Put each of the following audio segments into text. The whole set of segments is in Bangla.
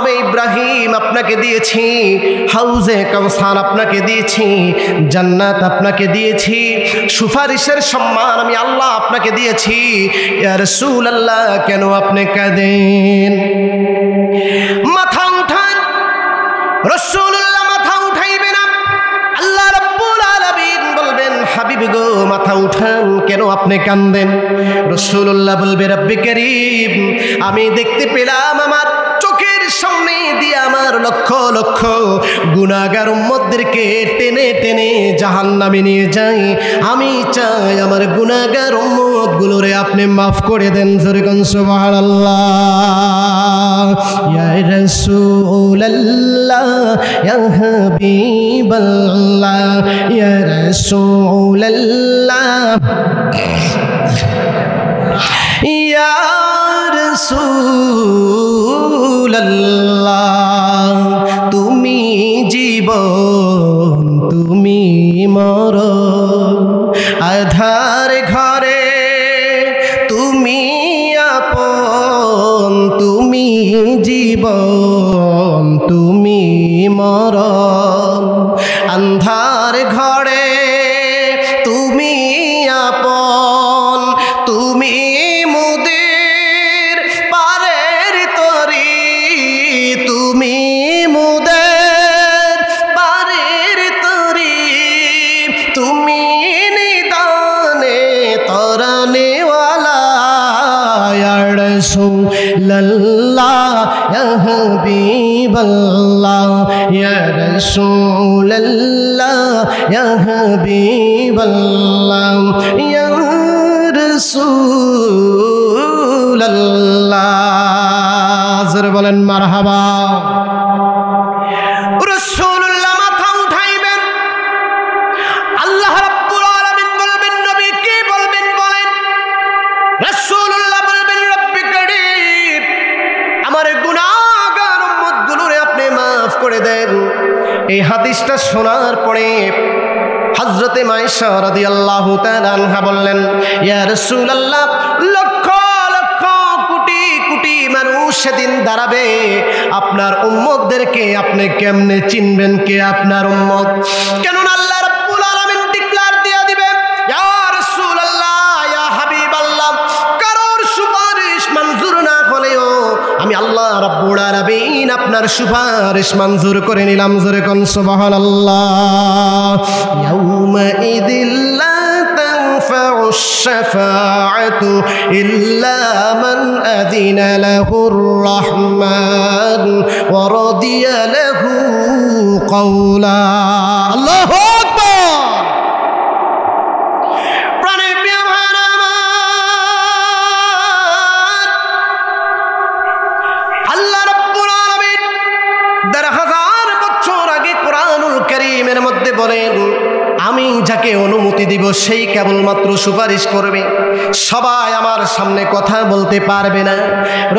মাকামে ইব্রাহিম আপনাকে দিয়েছি, হাউজে কাউসার আপনাকে দিয়েছি, জান্নাত আপনাকে দিয়েছি, সুপারিশের সম্মান আমি আল্লাহ আপনাকে দিয়েছি। ইয়া রাসূলুল্লাহ কেন আপনি কাঁদেন? মাথা উঠান। রাসূলুল্লাহ মাথা উঠাইবে না। আল্লাহ রাব্বুল আলামিন বলবেন হাবিব গো মাথা উঠান, কেন আপনি কাঁদেন? রাসূলুল্লাহ বলবে রব্বে কারীম আমি দেখতে পেলাম আমার চোখের সামনে দিয়ে আমার লক্ষ লক্ষ গুনাহগার উম্মতদেরকে টেনে টেনে জাহান্নামে নিয়ে যায়। আমি চাই আমার গুনাহগার উম্মতগুলোরে আপনি মাফ করে দেন। জোরে কোন সুবহানাল্লাহ। ইয়া রাসূলুল্লাহ ইয়া হাবিবাল্লাহ ইয়া রাসূলুল্লাহ ইয়া রাসূলুল্লাহ তুমি জীবন তুমি মরণ, আধার ঘরে তুমি আপন, তুমি জীবন তুমি মরণ, আন্ধার ঘরে তুমি আপন, তুমি মুদের পারের তরি, তুমি মুদের পারের তরি, তুমি নিদানে তরানেওয়ালা। ইয়া রাসূলুল্লাহ ইয়া হাবিবাল্লাহ ইয়া রাসূলুল্লাহ ইয়া হাবিবাল্লাহ ইয়া রাসূলুল্লাহ। জোরে বলেন মারহাবা। রাসূলুল্লাহ মাথা উঠাইবেন। আল্লাহ রাব্বুল আলামিন বলবেন নবী কি বলবেন বলেন? রাসূলুল্লাহ বলবেন রব্বে কারীম আমার গুনাহগার উম্মতগুলোরে আপনি মাফ করে দেন। এই হাদিসটা শোনার পরে হযরতে মায়েশা রাদিয়াল্লাহু তাআলা আনহা বললেন ইয়া রাসূলুল্লাহ লক্ষ লক্ষ কোটি কোটি মানুষ সেদিন দাঁড়াবে, আপনার উম্মতদেরকে আপনি কেমনে চিনবেন কে আপনার উম্মত? কেননা আল্লাহ রাব্বুল আলামিন ডিক্লেয়ার দিয়ে দিবে ইয়া রাসূলুল্লাহ ইয়া হাবিবাল্লাহ কারোর সুপারিশ মঞ্জুর না হলেও আমি আল্লাহ রাব্বুল আলামিন আপনার সুপারিশ মঞ্জুর করে নিলাম। জোরে কোন সুবহানাল্লাহ। ইয়াউমাইযিল লা তানফাউশ শাফাআতু ইল্লা মান আযিনা লাহুর রাহমান ওয়া রাদিয়া লাহু কওলা। আল্লাহু আকবার। প্রাণের প্রিয় ভাইরা আল্লাহ রাব্বুল আলামিন ১০০০০ বছর আগে কোরআনুল কারীমের মধ্যে বলেন আমি যাকে অনুমতি দিব সেই কেবলমাত্র সুপারিশ করবে, সবাই আমার সামনে কথা বলতে পারবে না।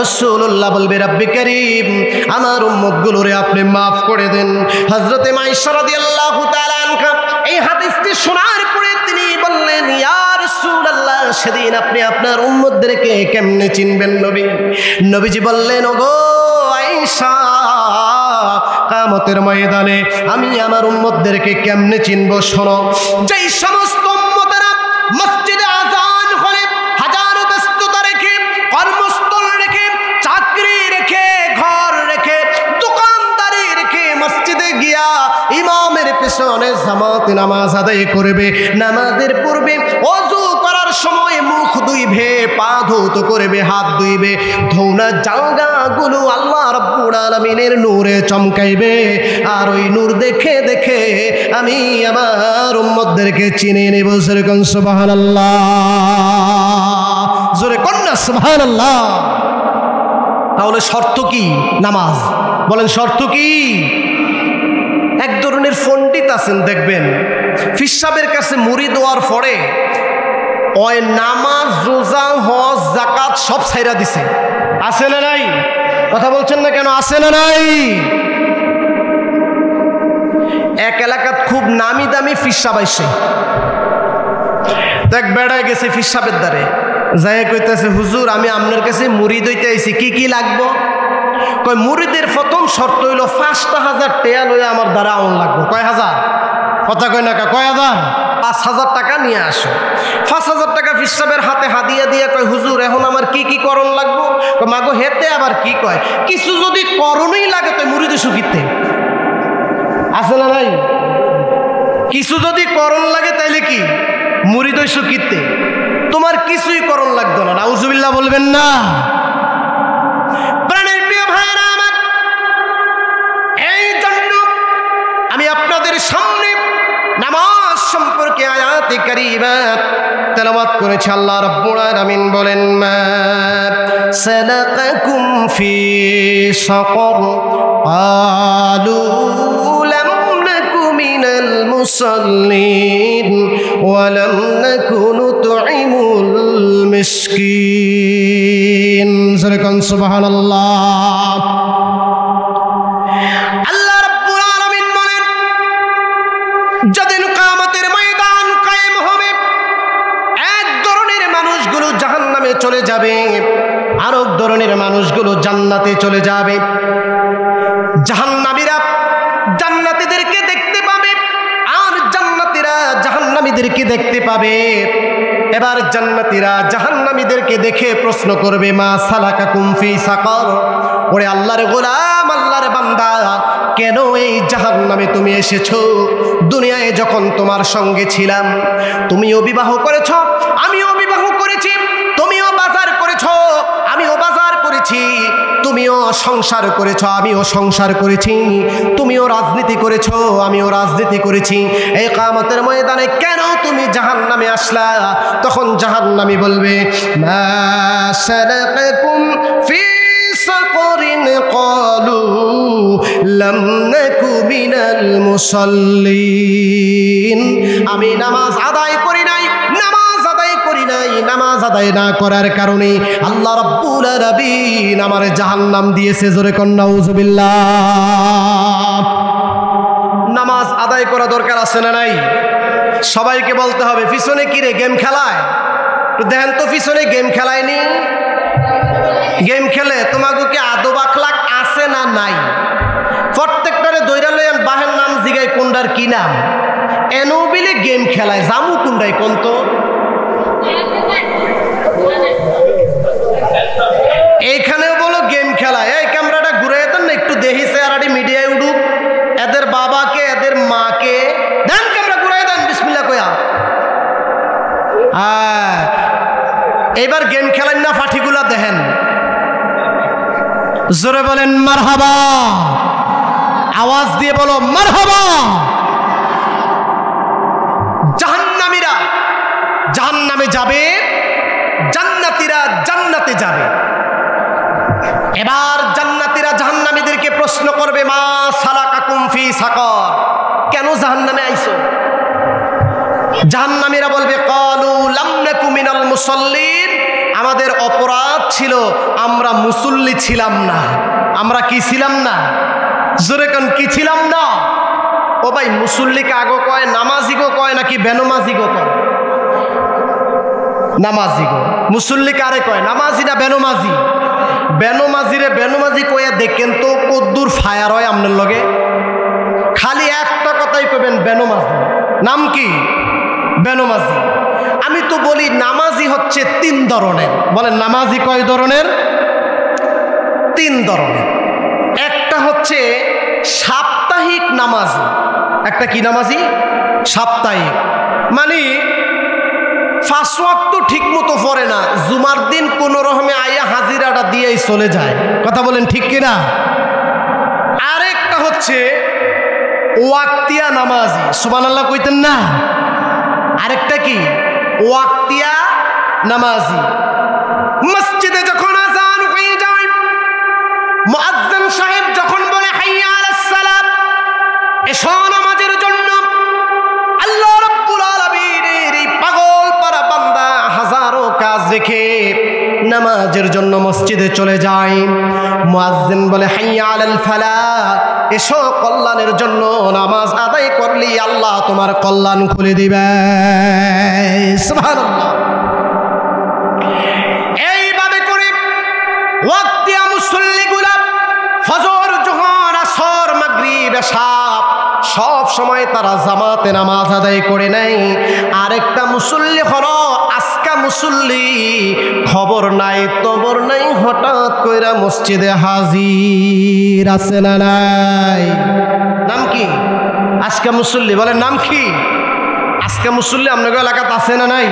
রাসূলুল্লাহ বলবে রব্বে কারীম আমার উম্মতগুলোরে আপনি মাফ করে দেন। হযরতে মায়েশা রাদিয়াল্লাহু তাআলা আনহা এই হাদিসটি শোনার পরে তিনি বললেন ইয়া রাসূলুল্লাহ সেদিন আপনি আপনার উম্মতদেরকে কেমনে চিনবেন নবী? নবীজি বললেন ওগো আয়েশা কিয়ামতের ময়দানে আমি আমার উম্মতদেরকে কেমনে চিনব শোনো। যেই সমস্ত উম্মতেরা মসজিদে আযান হলে হাজারো ব্যস্ততা রেখে, কর্মস্থল রেখে, চাকরি রেখে, ঘর রেখে, দোকানদারি রেখে মসজিদে গিয়া ইমামের পেছনে জামাত নামাজ আদায় করবে, নামাজের পূর্বে ওযু করার সময় মুখ ধুইবে, পা ধৌত করবে, হাত ধুইবে, ধৌনা জায়গাগুলো আল্লাহ রাব্বুল আলামিনের নূরে চমকাইবে। আর ওই নূর দেখে দেখে আমি আমার উম্মতদেরকে চিনে নেব। জোরে কোন সুবহানাল্লাহ। জোরে কোন না সুবহানাল্লাহ। তাহলে শর্ত কি? নামাজ। বলেন শর্ত কি? এক ধরনের পণ্ডিত আছেন দেখবেন ফিসাবের কাছে মুরিদ হওয়ার পরে ওই নামাজ রোজা হজ যাকাত সব ছাইরা দিছে। আছে না নাই? কথা বলছেন না কেন? আছে না নাই? এক এলাকাত খুব নামি দামি ফিসাব আইছে, দেখ বেড়ায় গেছে ফিসাবের দ্বারে, যাই কইতেছে হুজুর আমি আপনার কাছে মুরিদ হইতে আইছি, কি কি লাগবো? কয় মুরিদের প্রথম শর্ত হইল 5,000 টাকা লইয়া আমার দ্বারা আউন লাগবে। কয় হাজার? কথা কয় না, কয় হাজার? 5,000 টাকা নিয়ে আসো। 5,000 টাকা পীর সাহেবের হাতে হাদিয়া দিয়া কয় হুজুর এখন আমার কি কি করণ লাগবো? মাগো হেতে আবার কি কয়, কিছু যদি করণই লাগে তো মুরিদে সুখিতে আছে না নাই? কিছু যদি করণ লাগে তাইলে কি মুরিদ সুখিতে, তোমার কিছুই করণ লাগতো না। নাউজুবিল্লাহ বলবেন না? প্রাণের প্রিয় ভাইরা আমার, এই জন্য আমি আপনাদের সামনে নামাজ সম্পর্কে আয়াতে কারিমা তেলাওয়াত করেছি। আল্লাহ রাব্বুল আলামিন বলেন, মা সালাকাকুম ফি সাকর ক্বালু লাম নাকু মিনাল মুসাল্লিন ওয়া লাম নাকু নুতঈমুল মিসকিন। সুবহানাল্লাহ। আল্লাহ রাব্বুল আলামিন বলেন, যেদিন কিয়ামতের ময়দান কায়েম হবে, এক ধরনের মানুষগুলো জাহান্নামে চলে যাবে, আর এক ধরনের মানুষগুলো জান্নাতে চলে যাবে। জাহান্নামীরা জান্নাতীদেরকে দেখতে পাবে, আর জান্নাতীরা জাহান্নামীদেরকে দেখতে পাবে। এবার জান্নাতীরা জাহান্নামীদেরকে দেখে প্রশ্ন করবে, মা সালাকাকুম ফি সাকার, ওরে আল্লাহর গোলাম, আল্লাহর বান্দা, কেন এই জাহান্নামে তুমি এসেছো? দুনিয়ায় যখন তোমার সঙ্গে ছিলাম, তুমিও বিবাহ করেছ, আমিও বিবাহ করেছি, তুমিও বাজার করেছ, আমিও বাজার করেছি, তুমিও সংসার করেছ, আমিও সংসার করেছি, তুমিও রাজনীতি করেছ, আমিও রাজনীতি করেছি, এই কিয়ামতের ময়দানে কেন তুমি জাহান্নামে আসলা? তখন জাহান্নামী বলবে, মা সালাকাকুম ফি সাকরিন ক্বালু লাম নাকু মিনাল মুসাল্লিন। আমি নামাজ আদায় করি নাই, নামাজ আদায় করি নাই, নামাজ আদায় না করার কারণে আল্লাহ রাব্বুল আলামিন আমারে জাহান্নাম দিয়েছে। জোরে কোন নাউজুবিল্লাহ। নামাজ আদায় করা দরকার আছে না নাই? সবাইকে বলতে হবে, পিছনে কি রে গেম খেলায়? দেখেন তো পিছনে গেম খেলায়নি, গেম খেলে তোমাকে কি আদব আখলাক আছে না নাই? প্রত্যেকটারে দৈরা লইয়ান বাহের নাম জিগাই, কোনটার কি নাম? এনো বিলে গেম খেলায়, জামু কোনটাই কোন তো? এইখানেও বলো গেম খেলায়। এই ক্যামেরাটা ঘুরে দেন না, একটু দেখিছে আর মিডিয়ায় উঠুক, এদের বাবাকে এদের মাকে দেন, ক্যামেরা ঘুরাই দেন বিসমিল্লাহ কয়া। এবার গেম খেলেন না, ফাটিগুলা দেখেন, জোরে বলেন মারহাবা, আওয়াজ দিয়ে বলো মারহাবা। জাহান্নামীরা জাহান্নামে যাবে, জান্নাতীরা জান্নাতে যাবে। এবার জান্নাতীরা জাহান্নামীদেরকে প্রশ্ন করবে, মা সালাকাকুম ফি সাকার, কেন জাহান্নামে আইছো? জাহান্নামীরা বলবে, ক্বালু লাম নাকু মিনাল মুসাল্লিন, আমাদের অপরাধ ছিল আমরা মুসল্লি ছিলাম না। আমরা কি ছিলাম না? জোরে কোন কি ছিলাম না? ও ভাই, মুসল্লিকে আগো কয়, নামাজিগো কয় নাকি বেনমাজিগো কয়? নামাজিগো। মুসল্লিকে আরে কয় নামাজি না বেনমাজি? বেনমাজিরে বেনমাজি কয়ে দেখেন তো কদ্দুর ফায়ার হয় আপনার লগে। খালি একটা কথাই কবেন বেনমাজি। নাম কি? বেনমাজি। আমি তো বলি নামাজি হচ্ছে 3 ধরনের। বলেন নামাজি কয় ধরনের? 3 ধরনের। একটা হচ্ছে সাপ্তাহিক নামাজি। একটা কি নামাজি? সাপ্তাহিক। মানে 5 ওয়াক্ত ঠিক মতো পড়ে না, জুমার দিন কোন রকমে আইয়া হাজিরাটা দিয়েই চলে যায়। কথা বলেন ঠিক কিনা? আরেকটা হচ্ছে ওয়াক্তিয়া নামাজি। সুবহানাল্লাহ কইতেন না? আরেকটা কি? ওয়াক্তিয়া নামাজি। মসজিদে যখন আযান হয়ে যায়, মুয়াজ্জিন সাহেব যখন বলে হাইয়া আলাস সালাত, এসো নামাজের জন্য, আল্লাহ রাব্বুল আলামিনের এই পাগল পারা বান্দা হাজারো কাজ রেখে নামাজের জন্য মসজিদে চলে যায়। মুয়াজ্জিন বলে হাইয়া আলাল ফালাহ, এসো কল্যাণের জন্য, নামাজ আদায় করলি আল্লাহ তোমার কল্যাণ খুলে দিবে। সুবহানাল্লাহ। এইভাবে করে ওয়াক্তিয়া মুসল্লিগুলা ফজর, যোহর, আসর, মাগরিব, এশা সব সময় তারা জামাতে নামাজ আদায় করে নেয়। আরেকটা মুসল্লি হলো আজকা মুসল্লি, খবর নাই তবর নাই, হঠাৎ কইরা মসজিদে হাজির। আছে না নাই? নাম কি? আজকা মুসল্লি। বলেন নাম কি? আজকা মুসল্লি আপনাদের এলাকাতে আছে না নাই?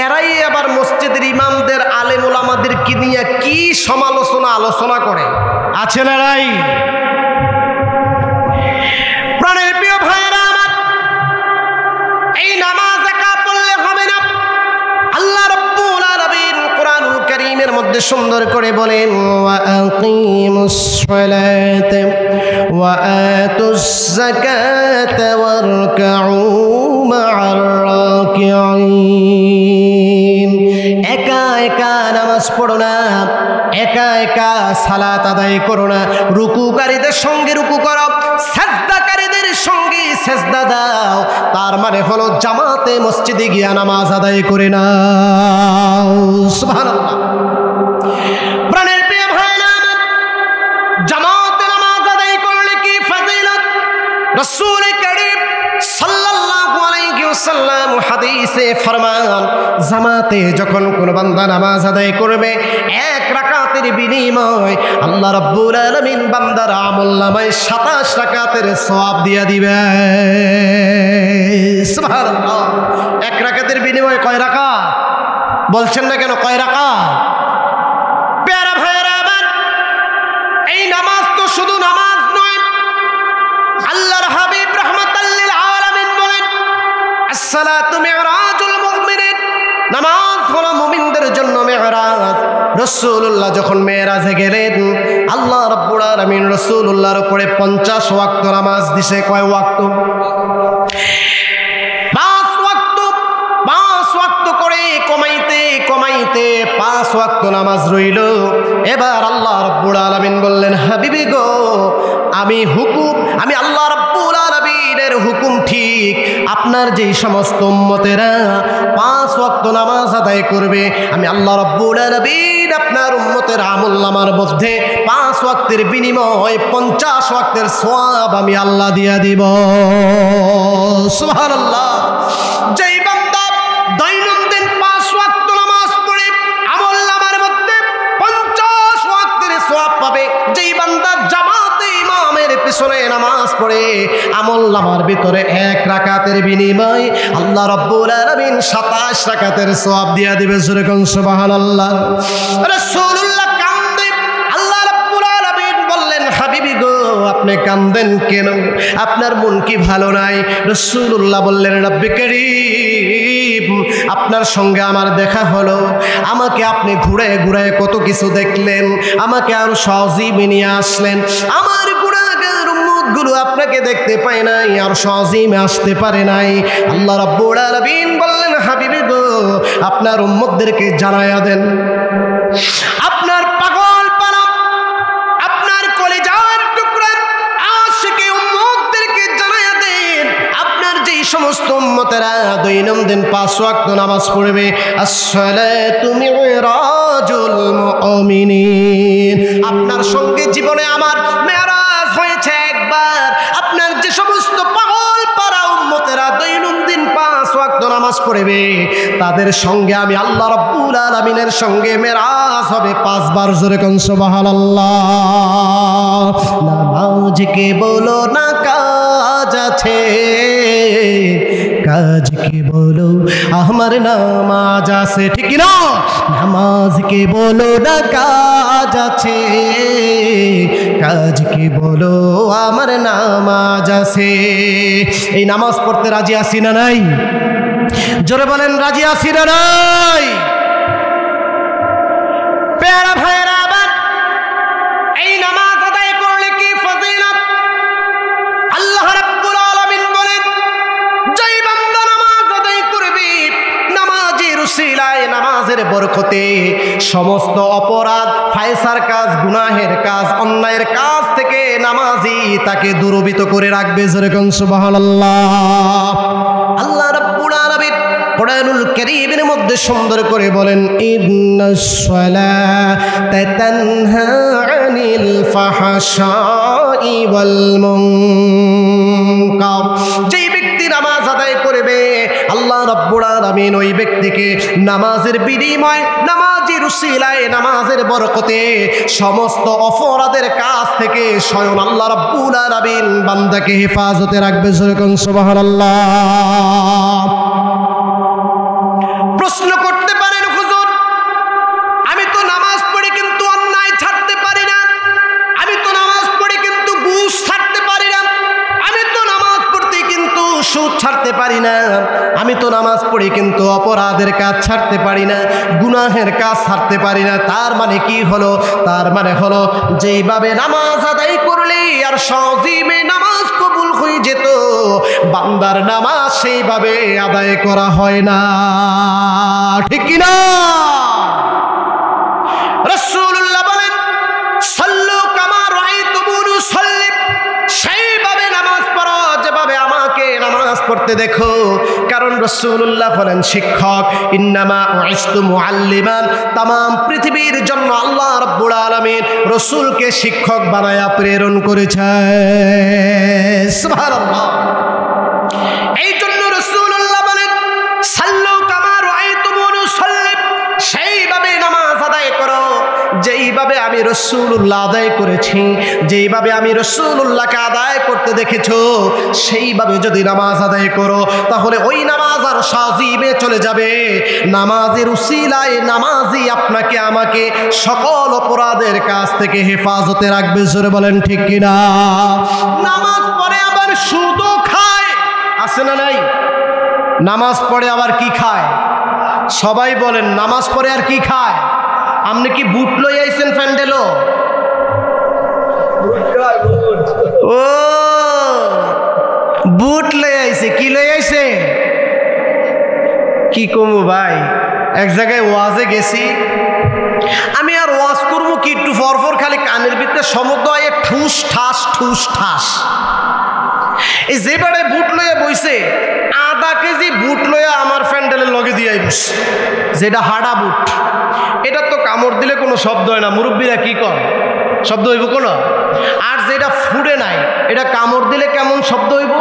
এরাই আবার মসজিদের ইমামদের, আলেম ওলামাদেরকে নিয়ে কি সমালোচনা আলোচনা করে। আছে না নাই? প্রাণের প্রিয় ভাইয়েরা আমার, এই নামাজ একা পড়লে হবে না। আল্লাহ রাব্বুল আলামিন কোরআনুল কারীমের মধ্যে সুন্দর করে বলেন, ওয়া আকিমুস সালাতা ওয়া আতুজ যাকাতা ওয়ারকাউ মা'আর রাকিঈন। একা একা নামাজ পড়ো না, একা একা সালাত আদায় করো না, রুকুকারীদের সঙ্গে রুকু করো, সাজদাকারীদের সঙ্গে সাজদা দাও। তার মানে হলো জামাতে মসজিদে গিয়া নামাজ আদায় করে নাও। সুবহানাল্লাহ। প্রাণের প্রিয় ভাইরা আমার, জামাতে নামাজ আদায় করলে কি ফজিলত? রাসূল কারীম সাল্লাল্লাহু আলাইহি ওয়াসাল্লাম হাদিসে ফরমান, জামাতে যখন কোন বান্দা নামাজ আদায় করবে, এক রাকাতের বিনিময় আল্লাহ রাব্বুল আলামিন বান্দার আমলনামায় 27 রাকাতের সওয়াব দিয়ে দিবে। সুবহানাল্লাহ। এক রাকাতের বিনিময়ে কয় রাকাত? বলছেন না কেন? কয় রাকাত? প্যারা ভাইরা আমার, এই নামাজ তো শুধু নামাজ নয়। আল্লাহর হাবিব রাহমাতাল লিল আলামিন বলেন, আসসালাতু মিরাজুল মুমিনিন। নামাজ হলো মুমিনদের জন্য মেরাজ। রাসূলুল্লাহ যখন মেরাজে গেলেন, আল্লাহ রাব্বুল আলামিন রাসূলুল্লাহর উপরে 50 ওয়াক্ত নামাজ দিছে। কয় ওয়াক্ত? 5 ওয়াক্ত। 5 ওয়াক্ত করে কমাইতে কমাইতে 5 ওয়াক্ত নামাজ রইল। এবার আল্লাহ রাব্বুল আলামিন বললেন, হাবিবি গো, আমি আল্লাহ রাব্বুল আলামিনের হুকুম ঠিক। আপনার যেই সমস্ত উম্মতেরা 5 ওয়াক্ত নামাজ আদায় করবে, আমি আল্লাহ রাব্বুল আলামিন আপনার উম্মতের আমলনামার মধ্যে 5 ওয়াক্তের বিনিময়ে 50 ওয়াক্তের সওয়াব আমি আল্লাহ দিয়া দিব। সুবহানাল্লাহ। যেই বান্দা দৈনন্দিন 5 ওয়াক্ত নামাজ পড়ে আমলনামার মধ্যে 50 ওয়াক্তের সওয়াব পাবে, যেই বান্দা জামাতে ইমামের পিছনে নামাজ পড়ে আমলনামার ভিতরে 1 রাকাতের বিনিময়ে আল্লাহ রাব্বুল আলামিন 27 রাকাতের সওয়াব দিয়া দিবে। যেরকম সুবহানাল্লাহ। রাসূলুল্লাহ কান্দেন। আল্লাহ রাব্বুল আলামিন বললেন, হাবিবি গো, আপনি কান্দেন কেন? আপনার মন কি ভালো নাই? রাসূলুল্লাহ বললেন, রব্বে কারীম, আপনার সঙ্গে আমার দেখা হলো, আমাকে আপনি ঘুরে ঘুরে কত কিছু দেখলেন, আমাকে আরো সজীবে নিয়ে আসলেন। আমার গুনাহগার উম্মতগুলো আপনাকে দেখতে পায় নাই, আর সজীবে আসতে পারে নাই। আল্লাহ রাব্বুল আলামিন বললেন, হাবিবি গো, আপনার উম্মতদেরকে জানায়া দেন, আপনার পাগল পারা, আপনার কলিজার টুকরা আশিকে উম্মতদেরকে জানায়া দেন, আপনার যেই সমস্ত উম্মতেরা দৈনন্দিন 5 ওয়াক্ত নামাজ পড়বে, আসসালাতু মিরাজুল মুমিনিন, আপনার সঙ্গে জীবনে আমার মেরাজ হয়েছে একবার। আপনার যে সমস্ত পাগল পারা উম্মতেরা দৈনন্দিন 5 ওয়াক্ত নামাজ পড়বে, তাদের সঙ্গে আমি আল্লাহ রাব্বুল আলামিনের সঙ্গে মেরাজ হবে 5 বার। জোরে কোন সুবহানাল্লাহ। নামাজ কে বলো না কাজ আছে, কাজ কে বলো আমার নামাজ আছে। ঠিক না? নামাজ কে বলো না কাজ আছে, কাজ কে বলো আমার নামাজ আছে। এই নামাজ পড়তে রাজি আছি না নাই? জোরে বলেন, রাজি আছি না নাই? প্যারা ভাইরা আবার, এই নামাজ আদায় করলে কি ফজিলত? আল্লাহ রাব্বুল আলামিন বলেন, যেই বান্দা নামাজ আদায় করবে, নামাজের উসিলায়, নামাজের বরকতে সমস্ত অপরাধ, ফায়সার কাজ, গুনাহের কাজ, অন্যায়ের কাজ থেকে নামাজি তাকে দূরীভূত করে রাখবে। যেরকম সুবহানাল্লাহ। আল্লাহ রাব্বুল আলামিন কোরআনুল কারীমের মধ্যে সুন্দর করে বলেন, ইন্নাস সালাতা তানহা আনিল ফাহশাই ওয়াল মুনকার। যেই ব্যক্তি নামাজ আদায় করবে আল্লাহ রাব্বুল আলামিন ওই ব্যক্তিকে নামাজের বিনিময়, নামাজের উসিলায়, নামাজের বরকতে সমস্ত অপরাধের কাজ থেকে স্বয়ং আল্লাহ রাব্বুল আলামিন বান্দাকে হেফাজতে রাখবে। যেরকম সুবহানাল্লাহ। প্রশ্ন করতে পারেন, হুজুর আমি তো নামাজ পড়ে কিন্তু অন্যায় ছাড়তে পারি না, আমি তো নামাজ পড়ে কিন্তু ঘুষ ছাড়তে পারি না, আমি তো নামাজ পড়তে কিন্তু সুদ ছাড়তে পারি না, আমি তো নামাজ পড়ি কিন্তু অপরাধের কাজ ছাড়তে পারি না, গুনাহের কাজ ছাড়তে পারি না। তার মানে কি হলো? তার মানে হলো যেইভাবে নামাজ আদায় করলে আর সজীবে নামাজ কবুল হয়ে যেত, বান্দার নামাজ সেইভাবে আদায় করা হয় না। ঠিক কিনা? রাসূলুল্লাহ বলেন, সাল্লু কামা রাআইতুমুনি উসাল্লি, সেইভাবে নামাজ পড়ো যেভাবে আমাকে নামাজ পড়তে দেখো। কারণ রাসূলুল্লাহ বলেন শিক্ষক, ইন্নামা উইস্তু মুআল্লিমান, তামাম পৃথিবীর জন্য আল্লাহ রাব্বুল আলামিন রাসূলকে শিক্ষক বানায়া প্রেরণ করেছে। সুবহানাল্লাহ। এই জন্য রাসূলুল্লাহ বলেন, সাল্লু কামা রাআইতুমুনি উসাল্লি, সেইভাবে নামাজ আদায় করো যেইভাবে আমি রাসূলুল্লাহ আদায় করেছি, যেইভাবে আমি রাসূলুল্লাহকে আদায় করতে দেখেছো, সেইভাবে যদি নামাজ আদায় করো তাহলে ওই নামাজ আর সাজিবে চলে যাবে। নামাজের উসিলায় নামাজই আপনাকে আমাকে সকল অপরাধের কাছ থেকে হেফাজতে রাখবে। জোরে বলেন ঠিক কিনা? নামাজ পড়ে আবার সুদও খায়, আছে না নাই? নামাজ পড়ে আবার কি খায়? সবাই বলেন, নামাজ পড়ে আর কি খায়? আপনি কি বুট লই আইছেন প্যান্ডেলো? ও বুট লই আইছে। কি লই আইছে? কি কমু ভাই, এক জায়গায় ওয়াজে গেছি আমি, আর ওয়াজ করবো কি, একটু ফরফর খালি কানের ভিতরে সমুদ্র আয়ে ঠুস ঠাস ঠুস ঠাস। এই যে বেড়ে বুট লইয়া বইছে, আধা কেজি বুট লইয়া আমার প্যান্ডেলের লগে দিয়ে বসে, যেটা হাডা বুট, এটা তো কামড় দিলে কোনো শব্দ হয় না। মুরব্বীরা কি কর, শব্দ হইব কোনো? আর যেটা ফুড়ে নাই, এটা কামড় দিলে কেমন শব্দ হইব?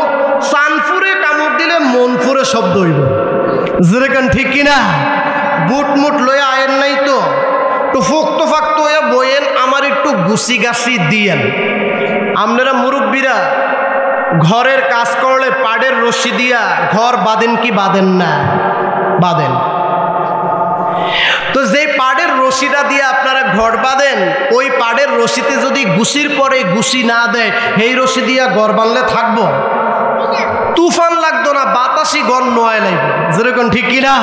চানফুরে কামড় দিলে মন ফুরে শব্দ হইব। যেরকম ঠিক কিনা? বুট মুট লইয়া আয়েন নাই তো, একটু ফুক্তো ফাক্ত হইয়া বইয়েন, আমার একটু গুছি গাছি দিয়েন। আপনারা মুরব্বীরা ঘরের কাজ করলে পাড়ের রশি দিয়া ঘর বাঁধেন কি বাঁধেন না? বাঁধেন। তো যে পাড়ের রশিটা দিয়ে আপনারা ঘর বাঁধেন, ওই পাড়ের রশিতে যদি গুছির পরে গুছি না দেয়, এই রশি দিয়া ঘর বাঁধলে থাকবো? তুফান লাগতো না, বাতাসি ঘর নয় লাগবে। যেরকম ঠিক কিনা?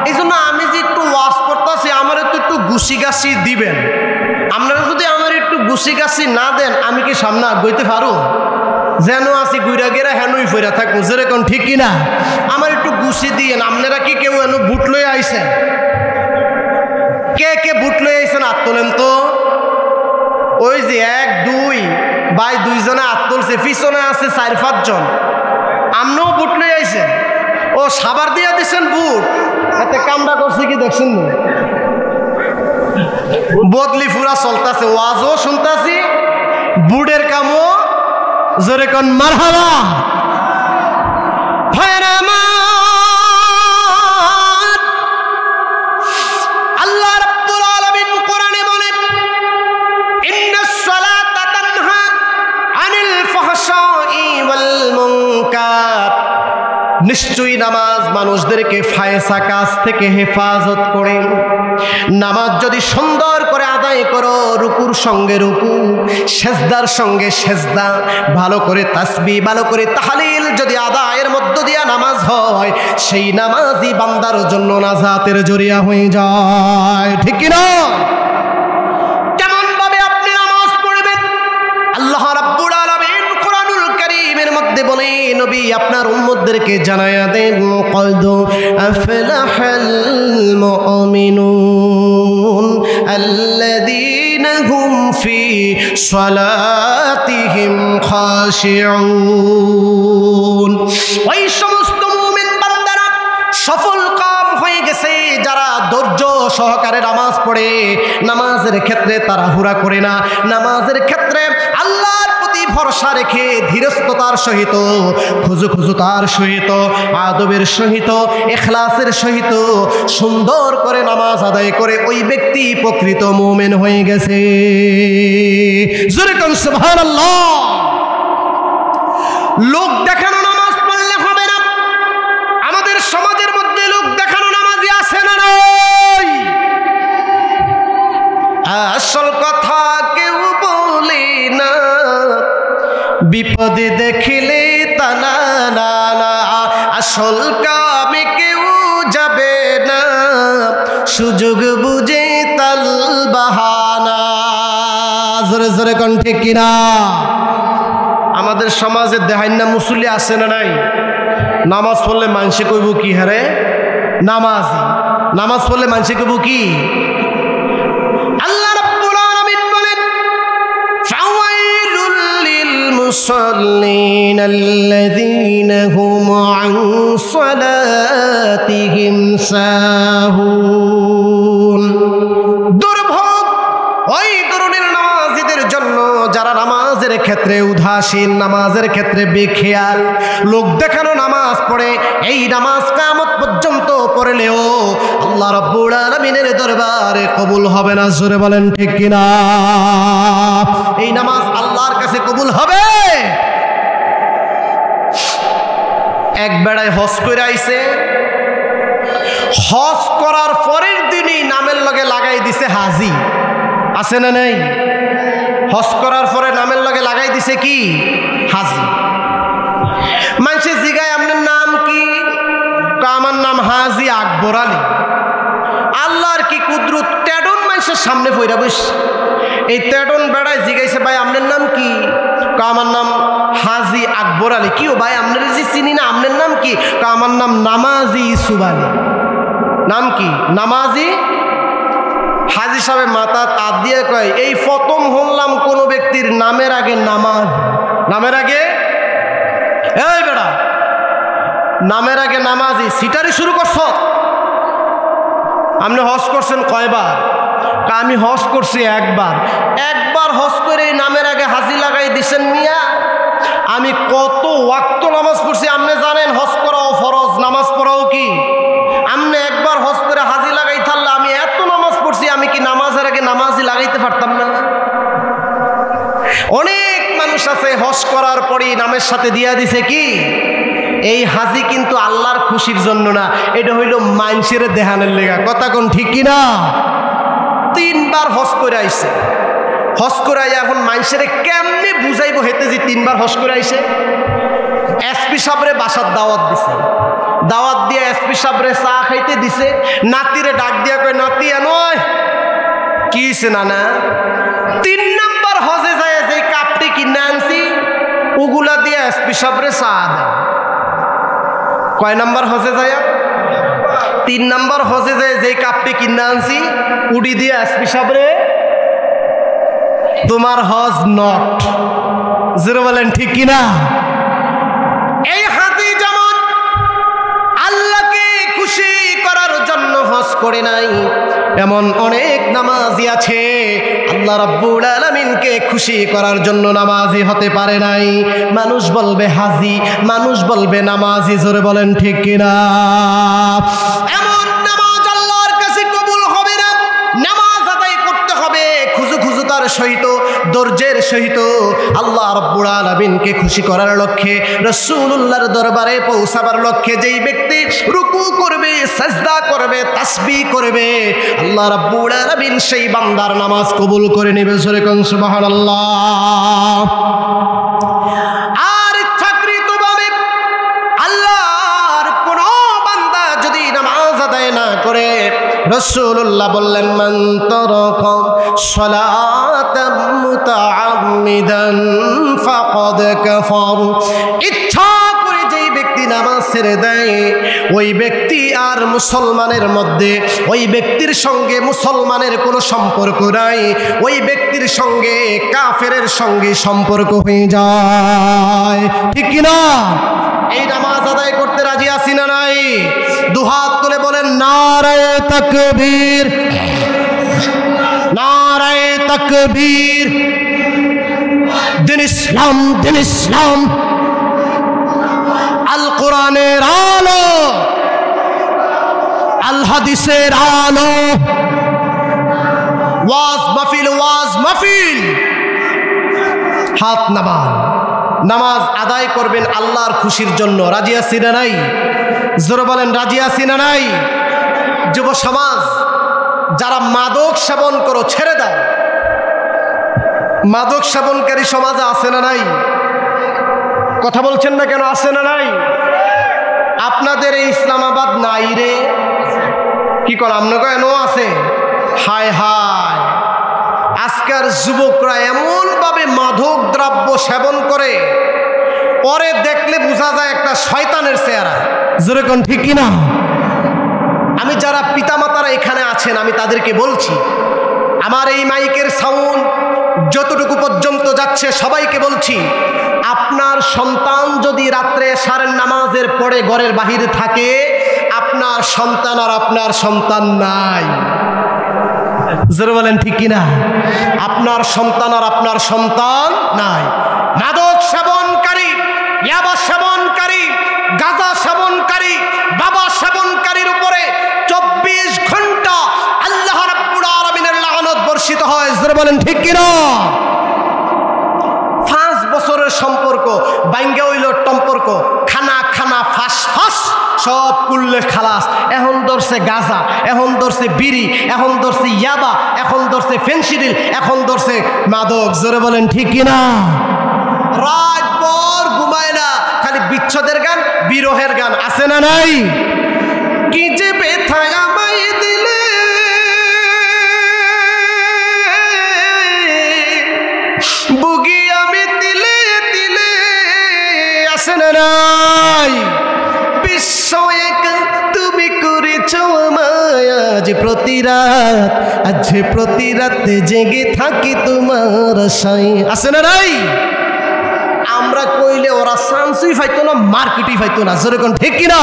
এই জন্য আমি যে একটু ওয়াজ করতেছি, আমার একটু গুছি গাছি দিবেন। আপনারা যদি আমার একটু গুছি গাছি না দেন, আমি কি সামনে আগাইতে পারো? যেন আসি গুইরা গেরা হেনই ফেরা থাকুন। যেরকম ঠিক কিনা? আমার একটু গুছি দিয়েন। আপনারা কি কেউ এন বুট লয়ে আইছেন? কে কে বুট লয়ে আইছেন হাত তোলেন তো। ওই যে 1 2 ভাই, 2 জনে হাত তুলছে, পিছনে আছে 4 5 জন। আমরাও বুট লয়ে আইছেন। ও সাবার দিয়া দিছেন বুট, এতে কামটা করছে কি দেখছেন না? বদলি ফুরা চলতেছে, ওয়াজও শুনতাছি, বুটের কামও। জোরে কোন মারহাবা। আল্লাহ রাব্বুল আলামিন কোরআনে বলেন, ইন্নাস সালাতা তানহা আনিল ফাহশাই ওয়াল মুনকার, নিশ্চয়ই নামাজ মানুষদেরকে ফায়সা কাজ থেকে হেফাজত করে। নামাজ যদি সুন্দর করে আদায় করো, রুকুর সঙ্গে রুকু, সেজদার সঙ্গে সেজদা, ভালো করে তাসবিহ, ভালো করে তাহলিল যদি আদায়ের মধ্য দিয়া নামাজ হয়, সেই নামাজই বান্দার জন্য নাজাতের জরিয়া হয়ে যায়। ঠিক কি না? কেমন ভাবে আপনি নামাজ পড়বেন আল্লাহ রাব্বুল আলামিন কোরআনুল কারীমের মধ্যে বলে, নবী আপনার উম্মতদেরকে জানায়া দেন, কদ আফলাহাল মুমিনুন আল্লাযীনা হুম ফি সালাতিহিম খাশিউন। ওই সমস্ত মুমিন বান্দারা সফল ধৈর্য সহকারে নামাজ পড়ে, নামাজের ক্ষেত্রে তাড়াহুড়া করে না, নামাজের ক্ষেত্রে আল্লাহর প্রতি ভরসা রেখে ধীরস্থতার সহিত, খুজুতার সহিত, আদবের সহিত, ইখলাসের সহিত সুন্দর করে নামাজ আদায় করে ওই ব্যক্তি প্রকৃত মুমিন হয়ে গেছে। জোরে কোন সুবহানাল্লাহ। লোক দেখানো নামাজ পড়লে হবে না। আমাদের সমাজের মধ্যে লোক দেখানো নামাজি আছে না নাই? আসল কথা কেউ বলে না, বিপদে দেখিলে তানা না না, আসল কামে কেউ যাবে না, সুযোগ বুঝে তাল বাহানা। জোরে জোরে কোন ঠিক কিনা? আমাদের সমাজে দেখাই না মুসল্লি আছে না নাই? নামাজ পড়লে মানুষে কইব কি? হারে নামাজি। নামাজ পড়লে মানুষে কইব কি? আল্লাহ রাব্বুল আলামিন বলেন, ফাওয়াইলুল লিল মুসাল্লিন আল্লাযীনা হুম আন সালাতিহিম সাহুন। দুর্ভোগ ওই ধরনের নামাজীদের জন্য যারা নামাজের ক্ষেত্রে উদাসীন, নামাজের ক্ষেত্রে বেখেয়াল, লোক দেখানো নামাজ পড়ে। এই নামাজ কিয়ামত পর্যন্ত পড়লেও আল্লাহ রাব্বুল আলামিনের দরবারে কবুল হবে না। জোরে বলেন ঠিক কিনা? এই নামাজ আল্লাহর কাছে কবুল হবে? এক বেড়ায় হজ করে আইছে, হজ করার পরের দিনই নামের লগে লাগাই দিছে হাজি। আছে না নাই? হজ করার পরে নামের লগে লাগাই দিছে কি? হাজি। মানুষে জিগায় আপনার নাম কি? আমার নাম হাজি আকবর আলী। আল্লাহর কি কুদরত, তেডন মানুষের সামনে পইরা বস। এই তেডন বেড়ায় জিগাইছে, ভাই আপনার নাম কি? আমার নাম হাজি আকবর আলী। কি ও ভাই আপনার যে চিনি না, আপনার নাম কি? আমার নাম নামাজি ইউসুফ আলী। নাম কি? নামাজি। হাজি সাহেব মাথা তাত দিয়ে কয়, এই প্রথম শুনলাম কোন ব্যক্তির নামের আগে নামাজ। নামের আগে? এই বেড়া, নামের আগে নামাজি সিটারি শুরু করছ? আপনি হজ করছেন কয়বার? আমি হজ করছি একবার। একবার হজ করে নামের আগে হাজি লাগাই দিছেন মিয়া। আমি কত ওয়াক্ত নামাজ পড়ছি আপনি জানেন? হজ করাও ফরজ, নামাজ পড়াও কি? আপনি একবার হজ করে হাজি লাগাই থাকলে আমি এত নামাজ পড়ছি, আমি কি নামাজের আগে নামাজি লাগাইতে পারতাম না? অনেক মানুষ আছে হজ করার পরই নামের সাথে দিয়া দিছে কি? এই হাজি কিন্তু আল্লাহর খুশির জন্য না, এটা হইল মানুষের দেহানের লেগা। কথা কোন ঠিক কিনা? 3 বার হজ করে আইছে। হজ করে এখন মানুষের কেমনে বুঝাইব হেতে যে 3 বার হজ করে আইছে? এসপি সাহেবরে বাসার দাওয়াত দিছে, দাওয়াত দিয়ে এসপি সাহেবরে চা খাইতে দিছে। নাতিরে ডাক দিয়া কয়, নাতি নয় কি হইছে নানা? 3 নাম্বার হজে যায় যে কাপটি কিনে আনছি ওগুলা দিয়ে এসপি সাহেবরে চা দেয়। কয় নাম্বার হজে যায়? 3 নাম্বার হজে যায় যে কাপটি কিনে আনছি উডি দিয়ে এসপি সাহেবরে। তোমার হজ নট। জিরো বলেন ঠিক কিনা? এই হাজি যেমন আল্লাহকে খুশি করার জন্য হজ করে নাই, এমন অনেক নামাজি আছে আল্লাহ রাব্বুল আলামিনকে খুশি করার জন্য নামাজি হতে পারে নাই। মানুষ বলবে হাজি, মানুষ বলবে নামাজি। জোরে বলেন ঠিক কিনা? এমন নামাজ আল্লাহর কাছে কবুল হবে না। নামাজ আদায় করতে হবে খুজুতার সহিত, ধৈর্যের সহিত, আল্লাহ রাব্বুল আলামিনকে খুশি করার লক্ষ্যে, রাসূলুল্লাহর দরবারে পৌঁছাবার লক্ষ্যে। যেই ব্যক্তি রুকু করবে, সাজদা করবে, তাসবিহ করবে, আল্লাহ রাব্বুল আলামিন সেই বান্দার নামাজ কবুল করে নেবে। জোরে কোন সুবহানাল্লাহ। আর ইচ্ছাকৃতভাবে আল্লাহর কোন বান্দা যদি নামাজ আদায় না করে, রাসূলুল্লাহ বললেন, মান তারাকা সালাতাম মুতাআম্মিদান ফাকাদ কাফার। ইচ্ছা করে যেই ব্যক্তি নামাজ ছেড়ে দেয়, ওই ব্যক্তি আর মুসলমানের মধ্যে, ওই ব্যক্তির সঙ্গে মুসলমানের কোনো সম্পর্ক নাই, ওই ব্যক্তির সঙ্গে কাফেরের সঙ্গে সম্পর্ক হয়ে যায়। ঠিক কিনা? এই নামাজ আদায় করতে রাজি আছি না নাই? দুহাত তুলে বলেন নারায়ে তাকবীর, নারায়ে তাকবীর। দিন ইসলাম, দিন ইসলাম, আল কোরআনের আলো, আল হাদিসের আলো, ওয়াজ মাহফিল, ওয়াজ মাহফিল। হাত নামান, নামাজ আদায় করবেন আল্লাহর খুশির জন্য। রাজি আছি না নাই? জোরে বলেন, রাজি আছি না নাই? যুব সমাজ, যারা মাদক সেবন করো ছেড়ে দাও। মাদক সেবনকারী সমাজে আছে না নাই? কথা বলছেন না কেন? আছে না নাই? আপনাদের এই ইসলামাবাদ নাই রে? কি কর আপনাকে এনো আছে? হায় হায়, আজকের যুবকরা এমন ভাবে মাদক দ্রব্য সেবন করে, পরে দেখলে বোঝা যায় একটা শয়তানের চেহারা। জোরে কোন ঠিক কিনা? আমি যারা পিতামাতারা এখানে আছেন আমি তাদেরকে বলছি, আমার এই মাইকের সাউন্ড যতটুকু পর্যন্ত যাচ্ছে সবাইকে বলছি, আপনার সন্তান যদি রাত্রে সারের নামাজের পরে ঘরের বাহিরে থাকে, আপনার সন্তান আর আপনার সন্তান নাই। জোরে বলেন ঠিক কিনা? আপনার সন্তান আর আপনার সন্তান নাই। মাদক সেবনকারী, ইয়াবা সেবনকারী, গাঁজা সেবনকারী, বাবা সেবনকারীর উপরে 24 ঘন্টা আল্লাহ রাব্বুল আলামিনের লানত বর্ষিত হয়। জোরে বলেন ঠিক কিনা? 5 বছরের সম্পর্ক বাইঙ্গা হইল সম্পর্ক, খানা খানা ফাঁস ফাঁস সব করলে খালাস। এখন ধরছে গাঁজা, এখন ধরছে বিড়ি, এখন ধরছে ইয়াবা, এখন ধরছে ফেন্সিডিল, এখন ধরছে মাদক। জোরে বলেন ঠিক কিনা? রাত পর ঘুমায় না, খালি বিচ্ছেদের গান, বিরহের গান। আছে না নাই? কি যে ব্যথা আমায় দিলে, বুগি আমি দিলে দিলে। আছে না নাই? বিশ্ব এক তুমি করেছ আমায়, আজ প্রতি রাত, আজ প্রতি রাতে জেগে থাকি তোমার আশায়। আছে না নাই? আমরা কইলে ওরা চান্সই পাইতো না, মার্কেটই পাইতো না। যেরকম ঠিক কিনা?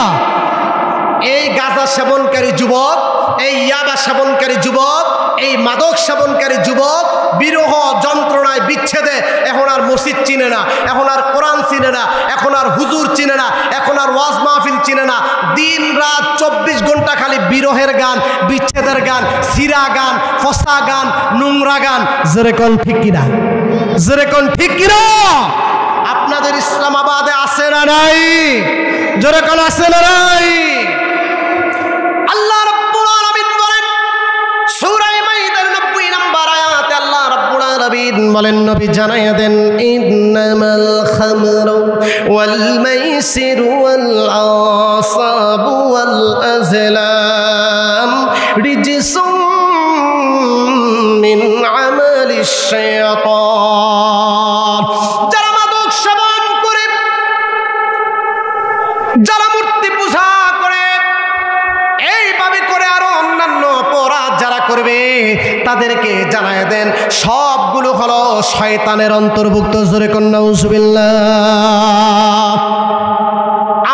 এই গাঁজা সেবনকারী যুবক, এই ইয়াবা সেবনকারী যুবক, এই মাদক সেবনকারী যুবক বিরহ যন্ত্রণায় বিচ্ছেদে এখন আর মসজিদ চিনে না, এখন আর কোরআন চিনে না, এখন আর হুজুর চিনে না, এখন আর ওয়াজ মাহফিল চিনে না। দিন রাত 24 ঘন্টা খালি বিরহের গান, বিচ্ছেদের গান, সিরা গান, ফসা গান, নোংরা গান। যেরকম ঠিক কিনা? যেরকম ঠিক কিনা? আপনাদের ইসলামাবাদে আছে না নাই? যেরকম আছে না নাই? আল্লাহ রাব্বুল আলামিন বলেন সূরা মাইদার 90 নম্বর আয়াতে আল্লাহ রাব্বুল আলামিন বলেন, নবী জানায়া দেন, ইন্নামাল খামরু ওয়াল মাইসিরু ওয়াল আসাবু ওয়াল আজলাম রিজসুম মিন আমালিশ শায়াতান। যারা মাদক সেবন করে, যারা মূর্তি পূজা করে, এইভাবে করে আরো অন্যান্য অপরাধ যারা করবে, তাদেরকে জানায় দেন সবগুলো হলো শয়তানের অন্তর্ভুক্ত। জোরে কোন নাউজুবিল্লাহ।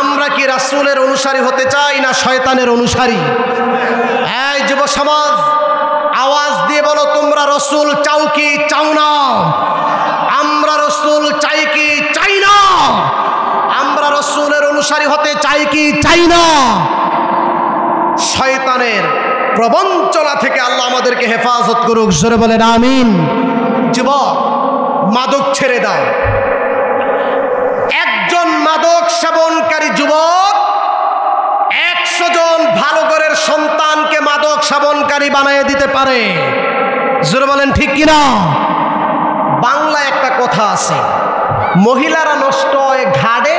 আমরা কি রাসূলের অনুসারী হতে চাই না শয়তানের অনুসারী? এই যুব সমাজ, আওয়াজ দিয়ে বলো, তোমরা রাসূল চাও কি চাও না? আমরা রাসূল চাই কি চাই না? আমরা রাসূলের অনুসারী হতে চাই কি চাই না? শয়তানের প্রবঞ্চনা থেকে আল্লাহ আমাদেরকে হেফাজত করুক। জোরে বলেন আমিন। যুবক, মাদক ছেড়ে দাও। একজন মাদক সেবনকারী যুবক 100 জন ভালো ঘরের সন্তানকে মাদক সেবনকারী বানিয়ে দিতে পারে। জোরে বলেন ঠিক কিনা? বাংলায় একটা কথা আছে, মহিলারা নষ্ট হয় ঘাড়ে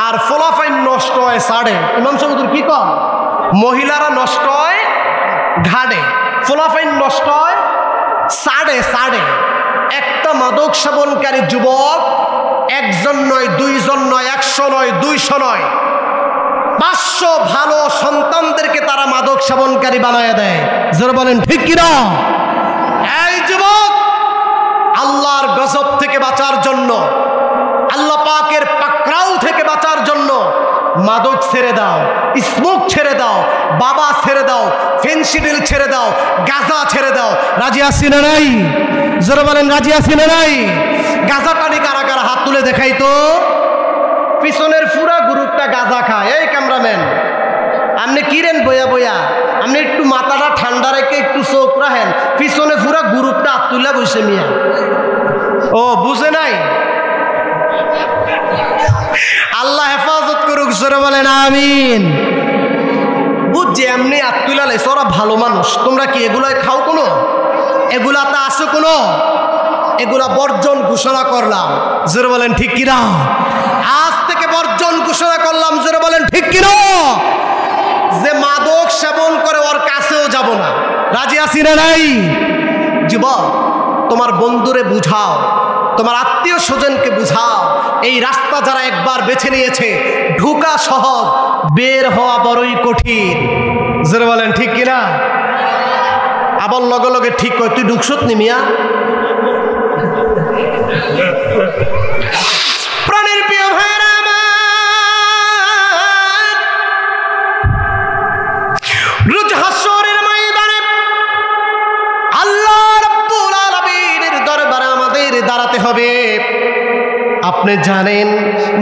আর ফলাফাইন নষ্ট হয় সাড়ে। ইমাম সাহেব কি কন? মহিলারা নষ্ট হয় ঘাড়ে, ফলাফাইন নষ্ট হয় সাড়ে সাড়ে। একটা মাদক সেবনকারী যুবক 1 জন নয়, 2 জন নয়, 100 নয়, 200 নয়, 500 ভালো সন্তানদেরকে তারা মাদক সেবনকারী বানায় দেয়। যারা বলেন ঠিক কিনা? এই যুবক, আল্লাহর গজব থেকে বাঁচার জন্য, আল্লাহ পাকের পাকড়াও থেকে বাঁচার জন্য মাদক ছেড়ে দাও, স্মোক ছেড়ে দাও, বাবা ছেড়ে দাও, ফেন্সিডিল ছেড়ে দাও, গাঁজা ছেড়ে দাও। রাজি আছি না নাই? জোরে বলেন রাজি আছি না নাই? গাঁজা টানি কারা কারা হাত তুলে দেখাই তো। পিছনের পুরা গ্রুপটা গাঁজা খায়। এই ক্যামেরাম্যান, আপনি কিরেন বইয়া বইয়া, আপনি একটু মাথাটা ঠান্ডা রেখে একটু চোখ রাখেন। পিছনে পুরা গ্রুপটা হাত তুলে বসে মিয়া। ও বুঝে নাই? আল্লাহ হেফাজত করুক, জোরে বলেন আমিন। বুঝছি এমনি হাত তুলে লাইছে, ওরা ভালো মানুষ। তোমরা কি এগুলাই খাও? কোনো এগুলাতে আসো? কোনো এগুলা বর্জন ঘোষণা করলাম, জোরে বলেন ঠিক কিনা? আজ থেকে বর্জন ঘোষণা করলাম, জোরে বলেন ঠিক কিনা? যে মাদক সেবন করে ওর কাছেও যাব না। রাজি আছি না নাই? যুবক, তোমার বন্ধুরে বুঝাও, তোমার আত্মীয় স্বজনকে বুঝাও, এই রাস্তা যারা একবার বেছে নিয়েছে, ঢোকা সহজ, বের হওয়া বড়ই কঠিন। জোরে বলেন ঠিক কিনা? আবার লগে লগে ঠিক কয়, তুই ঢুকছত নি মিয়া? প্রাণের প্রিয় ভাইরা আমার, রোজ হাসরের ময়দানে আল্লাহ রাব্বুল আলামিনের দরবারে আমাদের দাঁড়াতে হবে। আপনি জানেন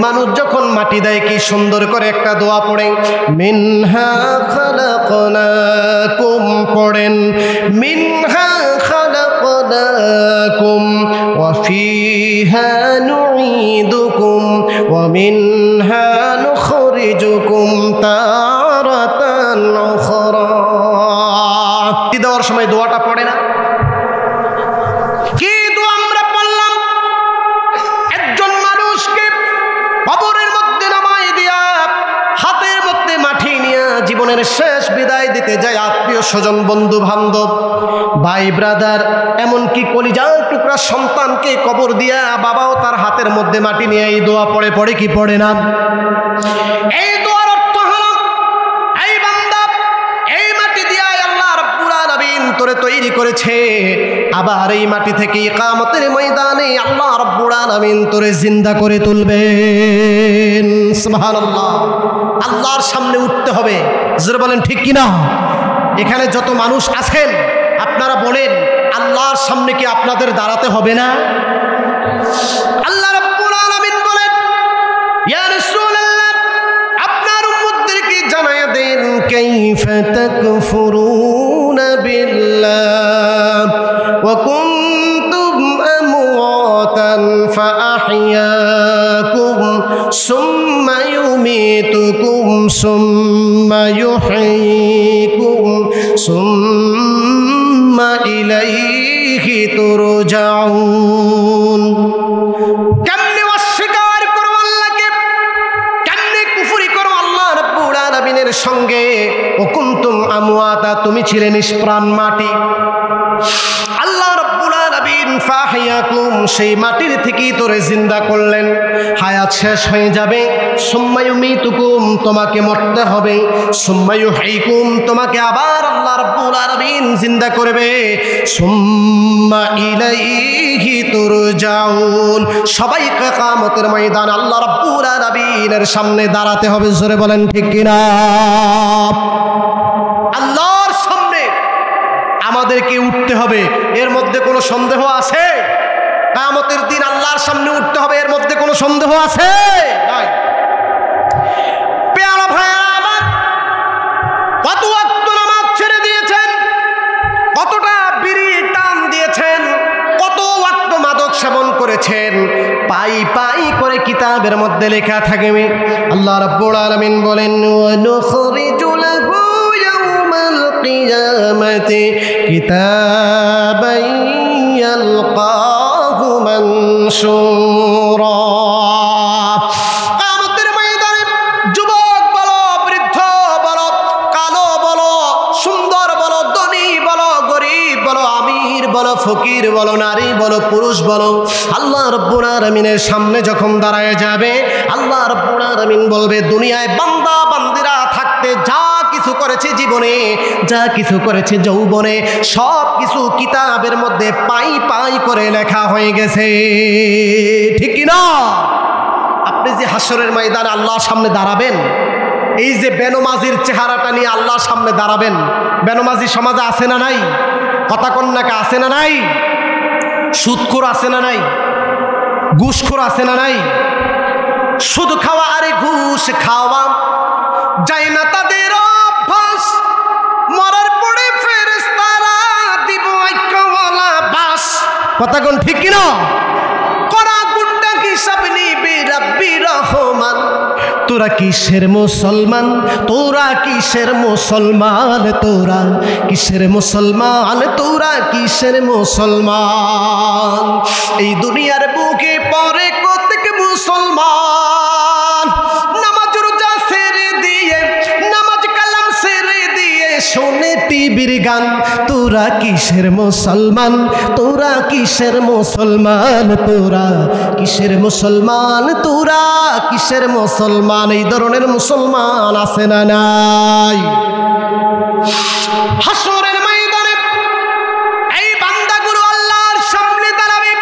মানুষ যখন মাটি দেয় কি সুন্দর করে একটা দোয়া পড়ে, মিনহা খালাকনাকুম, পড়েন মিনহা খালাকনাকুম ওয়া ফিহা নুঈদুকুম ওয়া মিনহা নুখরিজুকুম তারাতান উখরা। দেওয়ার সময় দোয়াটা পড়ে না? কি দোয়া আমরা পড়লাম? একজন মানুষকে কবরের মধ্যে নামাই দিয়া হাতের মধ্যে মাটি নিয়ে জীবনের শেষ বিদায় দিতে যায় আত্মীয় স্বজন, বন্ধু বান্ধব, ভাই ব্রাদার, এমনকি কলিজার টুকরা সন্তানকে কবর দিয়া বাবাও তার হাতের মধ্যে মাটি নিয়ে এই দোয়া পড়ে। পড়ে কি পড়ে না? এই দোয়ার অর্থ হলো, এই বান্দা, এই মাটি দিয়া আল্লাহ রাব্বুল আলামিন তোরে তৈরি করেছে, আবার এই মাটি থেকে কিয়ামতের ময়দানে আল্লাহ রাব্বুল আলামিন তোরে জিন্দা করে তুলবেন। সুবহানাল্লাহ। আল্লাহর সামনে উঠতে হবে, জোরে বলেন ঠিক কিনা? এখানে যত মানুষ আছেন আপনারা বলেন, আল্লাহর সামনে কি আপনাদের দাঁড়াতে হবে না? আল্লাহ রাব্বুল আলামিন বলেন, ইয়া রাসূলুল্লাহ, আপনার উম্মতদেরকে জানায়া দেন, কাইফা তাকফুরুনা বিল্লাহ ওয়া কুনতুম আমওয়াতান ফাআহইয়াকুম সুম্মা ইউমীতুকুম সুম্মা ইউহয়ীকুম সুম্মা ইলাইহি তুরজাউন। কেমনে অস্বীকার করো আল্লাহকে, কেমনে কুফরি করো আল্লাহ রাব্বুল আলামিনের সঙ্গে। ও কুনতুম আমওয়াতা, তুমি ছিলে নিষ্প্রাণ মাটি। আল্লাহ রাব্বুল আলামিন ফাহিয়াকুম, সেই মাটির থেকেই তোরে জিন্দা করলেন। হায়াত শেষ হয়ে যাবে, সুম্মা ইউমীতুকুম, তোমাকে মরতে হবে, সুম্মা ইউহয়ীকুম, তোমাকে আবার আল্লাহ রাব্বুল আলামিন জিন্দা করবে, সুম্মা ইলাইহি তুরজাউন। সবাইকে কিয়ামতের ময়দান আল্লাহ রাব্বুল আলামিনের সামনে দাঁড়াতে হবে, জোরে বলেন ঠিক কিনা? আল্লাহর সামনে আমাদেরকে উঠতে হবে, এর মধ্যে কোনো সন্দেহ আছে? কিয়ামতের দিন আল্লাহর সামনে উঠতে হবে, এর মধ্যে কোনো সন্দেহ আছে? নাই। প্রিয় ভাইরা আমার, কত ওয়াক্ত নামাজ ছেড়ে দিয়েছেন, কতটা বিড়ি টান দিয়েছেন, কত ওয়াক্ত মাদক সেবন করেছেন, পাই পাই করে কিতাবের মধ্যে লেখা থাকবে। আল্লাহ রাব্বুল আলামিন বলেন, ওয়া নুখরিজু লাহু ইয়াউমাল কিয়ামাতি কিতাবান ইয়ালকাহু মানশুরা। কিয়ামতের ময়দানে যুবক বলো, বৃদ্ধ বলো, কালো বলো, সুন্দর বলো, ধনী বলো, গরিব বলো, আমির বলো, ফকির বলো, নারী বলো, পুরুষ বলো, আল্লাহ রাব্বুল আলামিনের সামনে যখন দাঁড়ায় যাবে, আল্লাহ রাব্বুল আলামিন বলবে, দুনিয়ায় বান্দা বান্দিরা থাকতে যা কিছু করেছে জীবনে, যা কিছু করেছে যৌবনে, সব কিছু কিতাবের মধ্যে পাই পাই করে লেখা হয়ে গেছে। ঠিক কিনা? আপনি যে হাসরের ময়দানে আল্লাহর সামনে দাঁড়াবেন, এই যে বেনমাজির চেহারাটা নিয়ে আল্লাহর সামনে দাঁড়াবেন, বেনমাজি সমাজে আছে না নাই? কথা কন্যাকা আছে না নাই? সুদখোর আছে না নাই? ঘুষখোর আছে না নাই? সুদ খাওয়া আরে ঘুষ খাওয়া যায় না তাদের অভ্যাস, মরার পরে ফেরেশতারা দিব আইকাওয়ালা বাস। কথা কোন ঠিক কিনা? করা গুন্ডা হিসাব নিবে রাব্বি রহমান। তোরা কিসের মুসলমান, তোরা কিসের মুসলমান, তোরা কিসের মুসলমান, তোরা কিসের মুসলমান? এই দুনিয়ার বুকে পরে কতক মুসলমান নামাজ রোজা ছেড়ে দিয়ে, নামাজ কালাম ছেড়ে দিয়ে শোনে টিভির গান। তোরা কিসের মুসলমান, তোরা কিসের মুসলমান, তোরা কিসের মুসলমান, তোরা কিসের মুসলমান? এই ধরনের মুসলমান আছে না নাই? হাসরের ময়দানে এই বান্দাগুলো আল্লাহর সামনে দাঁড়াবে,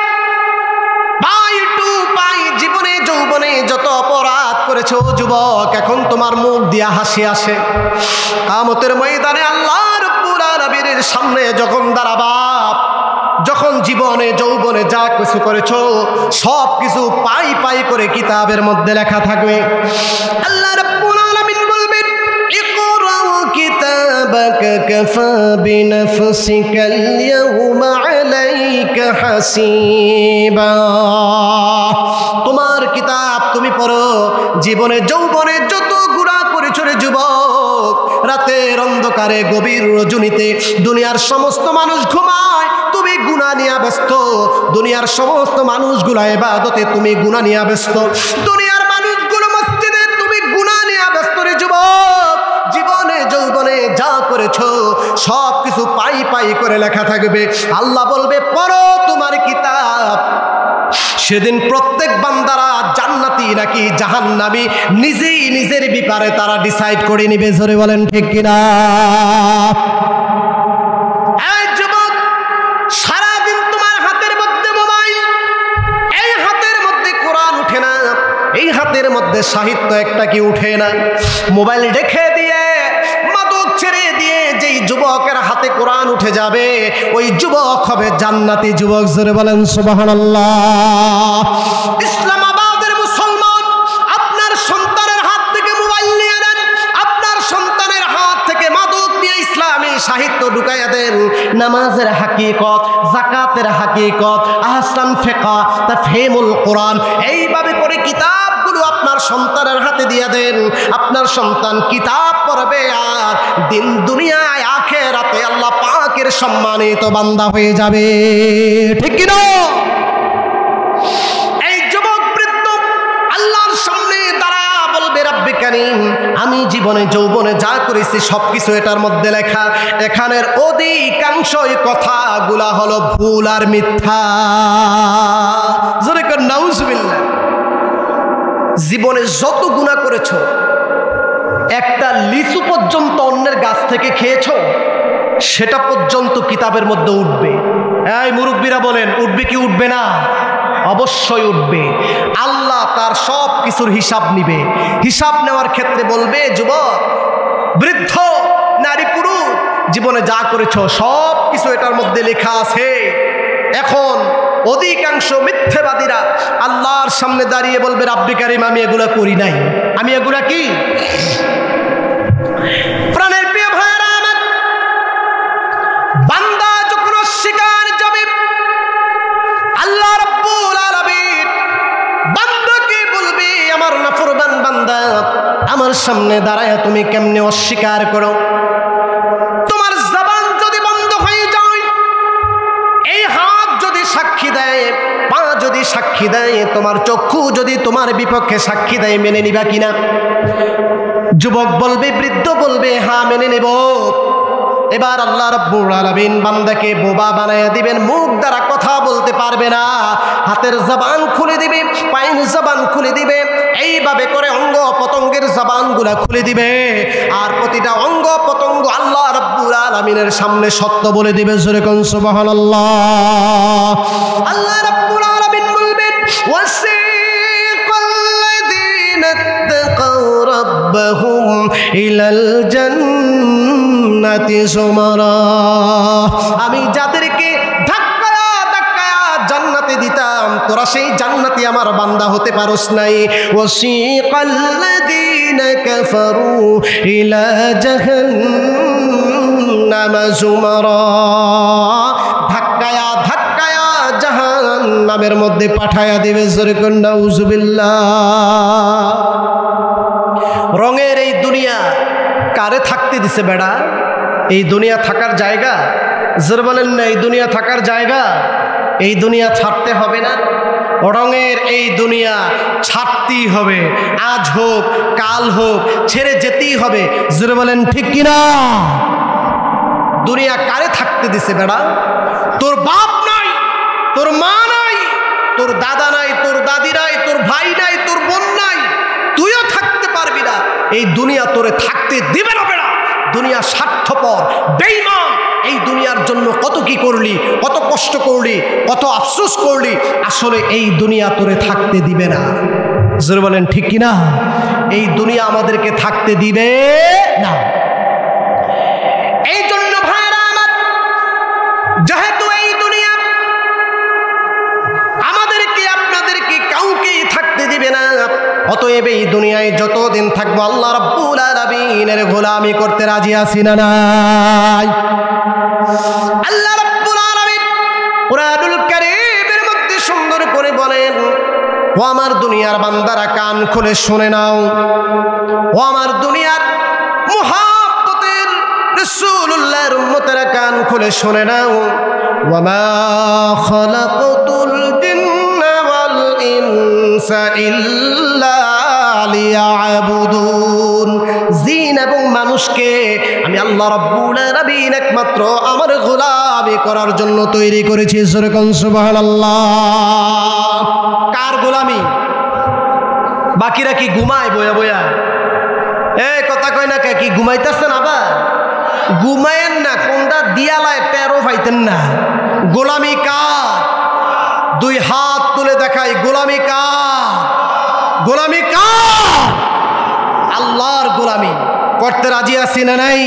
পাই টু পাই। জীবনে যৌবনে যত অপরাধ করেছো যুবক, এখন তোমার মুখ দিয়া হাসি আসে। কিয়ামতের ময়দানে আল্লাহ রাব্বুল আলামিনের সামনে যখন দাঁড়াবা, যখন জীবনে যৌবনে যা কিছু করেছো সব কিছু পাই পাই করে কিতাবের মধ্যে লেখা থাকবে। আল্লাহ রাব্বুল আলামিন বলবেন, ইকরা কিতাবাকা কাফা বিনাফসিকাল ইয়াওমা আলাইকা হাসিবা। তোমার কিতাব তুমি পড়ো। জীবনে যৌবনে যত গুনাহ করেছো রে যুবক, রাতের অন্ধকারে গভীর রজনীতে দুনিয়ার সমস্ত মানুষ ঘুমায়, তুমি গুনাহ নিয়ে ব্যস্ত। দুনিয়ার সমস্ত মানুষগুলো ইবাদতে, তুমি গুনাহ নিয়ে ব্যস্ত। দুনিয়ার মানুষগুলো মসজিদে, তুমি গুনাহ নিয়ে ব্যস্ত রে যুবক। জীবনে যৌবনে যা করেছো সব কিছু পাই পাই করে লেখা থাকবে। আল্লাহ বলবে, পড়ো তোমার কিতাব। সেদিন প্রত্যেক বান্দারা জান্নাতি নাকি জাহান্নামী নিজেই নিজের ব্যাপারে তারা ডিসাইড করে নিবে। জোরে বলেন ঠিক কিনা? এই যুবক, সারাদিন তোমার হাতের মধ্যে মোবাইল, এই হাতের মধ্যে কোরআন উঠে না, এই হাতের মধ্যে সাহিত্য একটা কি উঠে না। মোবাইল রেখে দিয়ে, মাদক ছেড়ে দিয়ে যেই যুবকের হাতে কোরআন উঠে যাবে, ওই যুবক হবে জান্নাতি যুবক। জোরে বলেন সুবহানাল্লাহ। ইসলামাবাদের মুসলমান, আপনার সন্তানের হাত থেকে মোবাইল নিয়ে নেন, আপনার সন্তানের হাত থেকে মাদক নিয়ে ইসলামী সাহিত্য ঢুকাইয়া দেন। নামাজের হাকিকত, যাকাতের হাকিকত, আহসান ফিকহ, তাফহিমুল কোরআন, এইভাবে করে কিতাবগুলো আপনার সন্তানের হাতে দিয়ে দেন। আপনার সন্তান কিতাব পড়বে আর দিন দুনিয়ায় আখিরাতে আল্লাহ পাকের সম্মানিত বান্দা হয়ে যাবে। ঠিক কি না? এই যুবক বৃদ্ধ আল্লাহর সামনে দাঁড়া বলবে, রব্বে কারীম, আমি জীবনে যৌবনে যা করেছি সবকিছু এটার মধ্যে লেখা। এখানের অধিকাংশই কথাগুলা হলো ভুল আর মিথ্যা। জোরে কর নাউজুবিল্লাহ। জীবনে যত গুনাহ করেছো, একটা লিচু পর্যন্ত অন্যের গাছ থেকে খেয়েছো, সেটা পর্যন্ত কিতাবের মধ্যে উঠবে। এই মুরব্বীরা বলেন, উঠবে কি উঠবে না? অবশ্যই উঠবে। আল্লাহ তার সব কিছুর হিসাব নিবে। হিসাব নেওয়ার ক্ষেত্রে বলবে, যুবক, বৃদ্ধ, নারী, পুরুষ, জীবনে যা করেছো সব কিছু এটার মধ্যে লেখা আছে। এখন অধিকাংশ মিথ্যাবাদীরা আল্লাহর সামনে দাঁড়িয়ে বলবে, রব্বে কারীম, আমি এগুলা করি নাই। আমি এগুলা কি? প্রাণের প্রিয় ভাইরা আমার, বান্দা যখন অস্বীকার যাবে, আল্লাহ রাব্বুল আলামিন বান্দাকে বলবে, আমার নাফরমান বান্দা, আমার সামনে দাঁড়ায় তুমি কেমনে অস্বীকার করো? তোমার জবান যদি বন্ধ হয়ে যায়, এই হাত যদি সাক্ষী দেয়, পা যদি সাক্ষী দেয়, তোমার চক্ষু যদি তোমার বিপক্ষে সাক্ষী দেয়, মেনে নিবা কিনা? যুবক বলবে, বৃদ্ধ বলবে, হ্যাঁ মেনে নেব। এবার আল্লাহ রাব্বুল আলামিন বান্দাকে বোবা বানায়া দিবেন, মুখ দ্বারা কথা বলতে পারবে না, হাতের জবান খুলে দিবে, পায়ের জবান খুলে দিবে, এইভাবে করে অঙ্গ পতঙ্গের জবানগুলা খুলে দিবে। আর প্রতিটা অঙ্গ পতঙ্গ আল্লাহ রাব্বুল আলামিনের সামনে সত্য বলে দিবে। জোরে কোন সুবহানাল্লাহ। আল্লাহ রাব্বুল আলামিন বলবেন, ওয়াসিকাল্লাযীনা ইত্তাকাউ রাব্বাহুম ইলাল জান্নাতি সুমারা। আমি যাদেরকে ধাক্কায়া ধাক্কায়া জান্নাতে দিতাম, তোরা সেই জান্নাতি আমার বান্দা হতে পারোস নাই। ওয়াসিকাল্লাযীনা কাফারু ইলা জাহান্নামা যুমারা। ধাক্কায়া ধাক্কায়া জাহান্নামের মধ্যে পাঠায়া দিবে। জোরে কোন নাউযুবিল্লাহ। রঙের এই দুনিয়া কারে থাকতে দিছে বেড়া? এই দুনিয়া থাকার জায়গা? জোরে বলেন না, এই দুনিয়া থাকার জায়গা? এই দুনিয়া ছাড়তে হবে না? রঙের এই দুনিয়া ছাড়তেই হবে, আজ হোক কাল হোক, ছেড়ে যেতেই হবে। জোরে বলেন ঠিক কিনা? দুনিয়া কারে থাকতে দিছে বেড়া? তোর বাপ নাই, তোর মা নাই, তোর দাদা নাই, তোর দাদি নাই, তোর ভাই নাই, তোর বোন নাই, তুইও থাকতে পারবি না। এই দুনিয়া তোরে থাকতে দিবে না বেড়া। দুনিয়া স্বার্থপর, বেঈমান। এই দুনিয়ার জন্য কত কি করলি, কত কষ্ট করলি, কত আফসোস করলি, আসলে এই দুনিয়া তোরে থাকতে দিবে না। জোরে বলেন ঠিক কিনা? এই দুনিয়া আমাদেরকে থাকতে দিবে না। এই জন্য ভাইরা আমার, যেহেতু এই দুনিয়া আমাদেরকে আপনাদেরকে কাউকেই থাকতে দিবে না, অতএব এই দুনিয়ায় যতদিন থাকবো আল্লাহ রাব্বুল আলামিনের গোলামি করতে রাজি আছি না নাই? আল্লাহ রাব্বুল আলামিন কুরআনুল কারীমের মধ্যে সুন্দর করে বলেন, ও আমার দুনিয়ার বান্দারা কান খুলে শুনে নাও, ও আমার দুনিয়ার মুহাব্বতের রাসূলুল্লাহর উম্মতেরা কান খুলে শুনে নাও। ওয়া মা খালাকতুল জিন্না ওয়াল ইনসা ইল্লা লিয়াবুদুন। জিন এবং মানুষকে আমি আল্লাহ রাব্বুল আলামিন একমাত্র আমার গোলামি করার জন্য তৈরি করেছি। জোরে কোন সুবহানাল্লাহ। কার গোলামি? বাকিরা কি ঘুমায় বয়া বয়া? কথা কয় না কে? কি ঘুমাইতেছেন? আবার ঘুমায়েন না, কোনটা দিয়ালায় টেরো পাইতেন না। গোলামি কার? দুই হাত তুলে দেখাই, গোলামি কার? গোলামি কার? আল্লাহর গোলামি করতে রাজি আছি না নাই?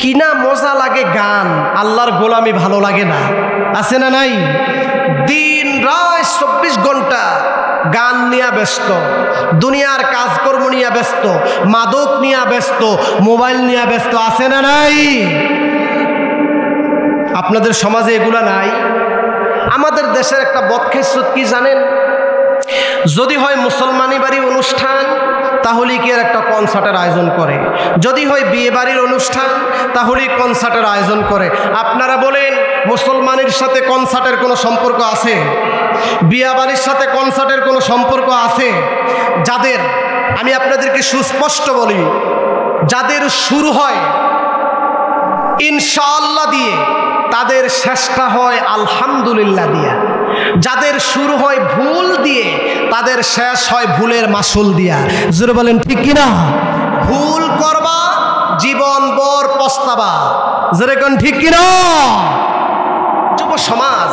কিনা মজা লাগে গান, আল্লাহর গোলামি ভালো লাগে না, আছে না নাই? দিন রাত 24 ঘন্টা গান নিয়ে ব্যস্ত, দুনিয়ার কাজকর্ম নিয়ে ব্যস্ত, মাদক নিয়ে ব্যস্ত, মোবাইল নিয়ে ব্যস্ত, আছে না নাই? আপনাদের সমাজে এগুলা নাই? আমাদের দেশের একটা বদখিসরত কি জানেন? যদি হয় মুসলমানি বাড়ি অনুষ্ঠান, তাহলে কি আর একটা কনসার্টের আয়োজন করে। যদি হয় বিয়ে বাড়ির অনুষ্ঠান, তাহলেই কনসার্টের আয়োজন করে। আপনারা বলেন, মুসলমানের সাথে কনসার্টের কোনো সম্পর্ক আছে? বিয়ে বাড়ির সাথে কনসার্টের কোনো সম্পর্ক আছে? যাদের, আমি আপনাদেরকে সুস্পষ্ট বলি, যাদের শুরু হয় ইনশাআল্লাহ দিয়ে, তাদের শেষটা হয় আলহামদুলিল্লাহ দিয়া। যাদের শুরু হয় ভুল দিয়ে, তাদের শেষ হয় ভুলের মাসুল দিয়া। জোরে বলেন ঠিক কিনা? ভুল করবা, জীবন ভর পস্তাবা। জোরে কোন ঠিক কিনা? যুব সমাজ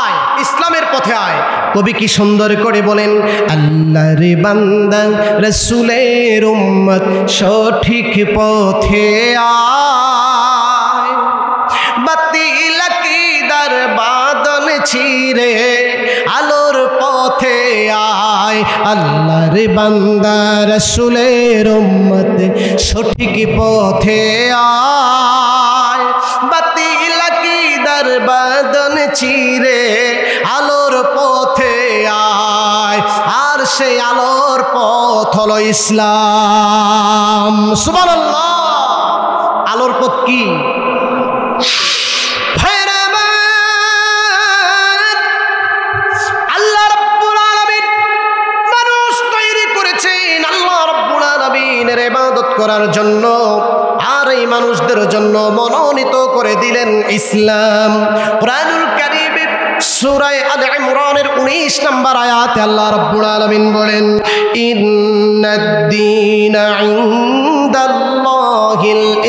আয়, ইসলামের পথে আয়। কবি কি সুন্দর করে বলেন, আল্লাহর বান্দা রাসূলের উম্মত সঠিক পথে আয়, বাতিল আকীদার বাঁধন ছিঁড়ে আলোর পথে আয়। আল্লাহর বান্দা রাসূলের উম্মত সঠিক পথে আয়, বাতিল আকীদার বাঁধন ছিঁড়ে আলোর পথে আয়। আর সেই আলোর পথ হলো ইসলাম। সুবহানাল্লাহ। আলোর পথ কি? আল্লাহ রাব্বুল আলামিন মানুষ তৈরি করেছেন আল্লাহ রাব্বুল আলামিনের ইবাদত করার জন্য, আর এই মানুষদের জন্য মনোনীত করে দিলেন ইসলাম। কুরআনুল কারীম সূরা আলে ইমরানের 19 নম্বর আয়াতে আল্লাহ রাব্বুল আলামিন বলেন, ইন্নাদ-দীনা ইনদাল্লাহিল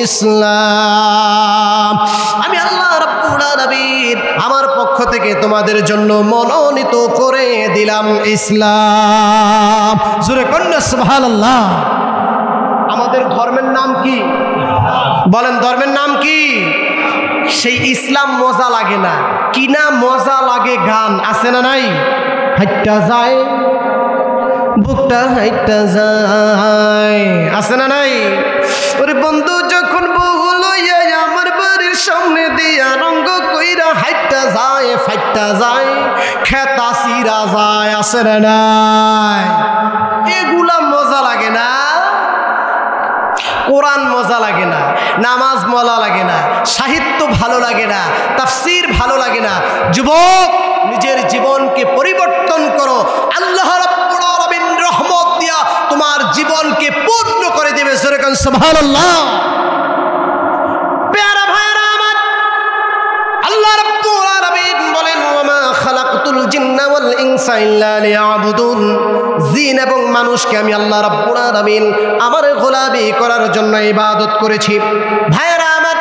ইসলাম। আমি আল্লাহ রাব্বুল আলামিন আমার পক্ষ থেকে তোমাদের জন্য মনোনীত করে দিলাম ইসলাম। জোরে কন্যা সুবহানাল্লাহ। আমাদের ধর্মের নাম কি? বলেন ধর্মের নাম কি? সেই ইসলাম মজা লাগে না, কি না মজা লাগে গান, আছে না নাই? হাইটা যায় বুকটা হাইটা যায়, আছে না নাই? ওরে বন্ধু যখন বহু লইয়া আমার বাড়ির সামনে দিয়া রঙ্গ কইরা হাইটা যায়, ফাইটা যায়, খেতা সিরা যায়, আছে না নাই? এগুলা মজা লাগে না? কোরআন মজা লাগে না, নামাজ মজা লাগে না, সাহিত্য ভালো লাগে না, তাফসীর ভালো লাগে না। যুবক, নিজের জীবনকে পরিবর্তন করো, আল্লাহ রাব্বুল আলামিন রহমত দিয়া তোমার জীবনকে পূর্ণ করে দেবে। জোরে কান সুবহানাল্লাহ। প্যারা ভাইরা আমার, আল্লাহ রাব্বুল আলামিন বলেন ওয়ামা খালাকতুল জিন্না ওয়াল ইনসা ইল্লা লিয়াবুদুন, জিন এবং মানুষকে আমি আল্লাহ রাব্বুল আলামিন আমার গোলামি করার জন্য ইবাদত করেছি। ভাইরা আমার,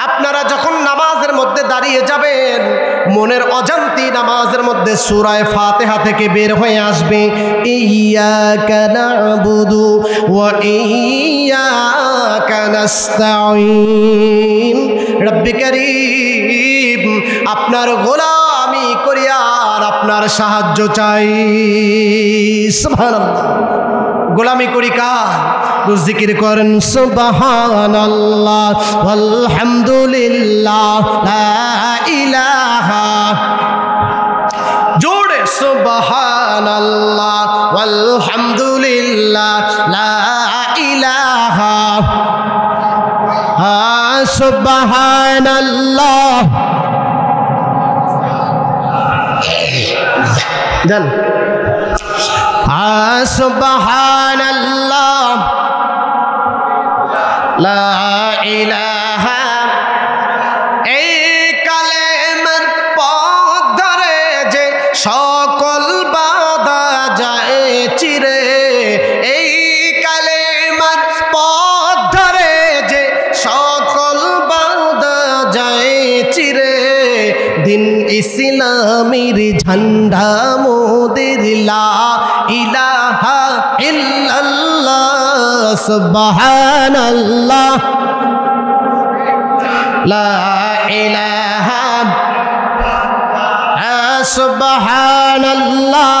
আপনারা যখন নামাজের মধ্যে দাঁড়িয়ে যাবেন, মনের অজান্তি নামাজের মধ্যে সূরা ফাতিহা থেকে বের হয়ে আসবে ইয়্যাকা না'বুদু ওয়া ইয়্যাকা নাস্তাঈন। রব্বি কারীম, আপনার গোলামি করি আর আপনার সাহায্য চাই। সুবহানাল্লাহ। গোলামি করি কার? জিকির করেন সুবহানাল্লাহ আলহামদুলিল্লাহ লা ইলাহা, জোরে সুবহানাল্লাহ আলহামদুলিল্লাহ লা ইলাহা, সুবহানাল্লাহ। জান সুবহানাল্লাহ লা ইলাহা, এই কালেমার পথ ধরে যে সকল বাধা যায় চিরে, এই কালেমার পথ ধরে যে সকল বাধা যায় চিরে, দিন ইসলামের ঝান্ডা মোদের লা ইলাহা ইল্লাল্লাহ সুবহানাল্লাহ লা ইলাহা, সুবহানাল্লাহ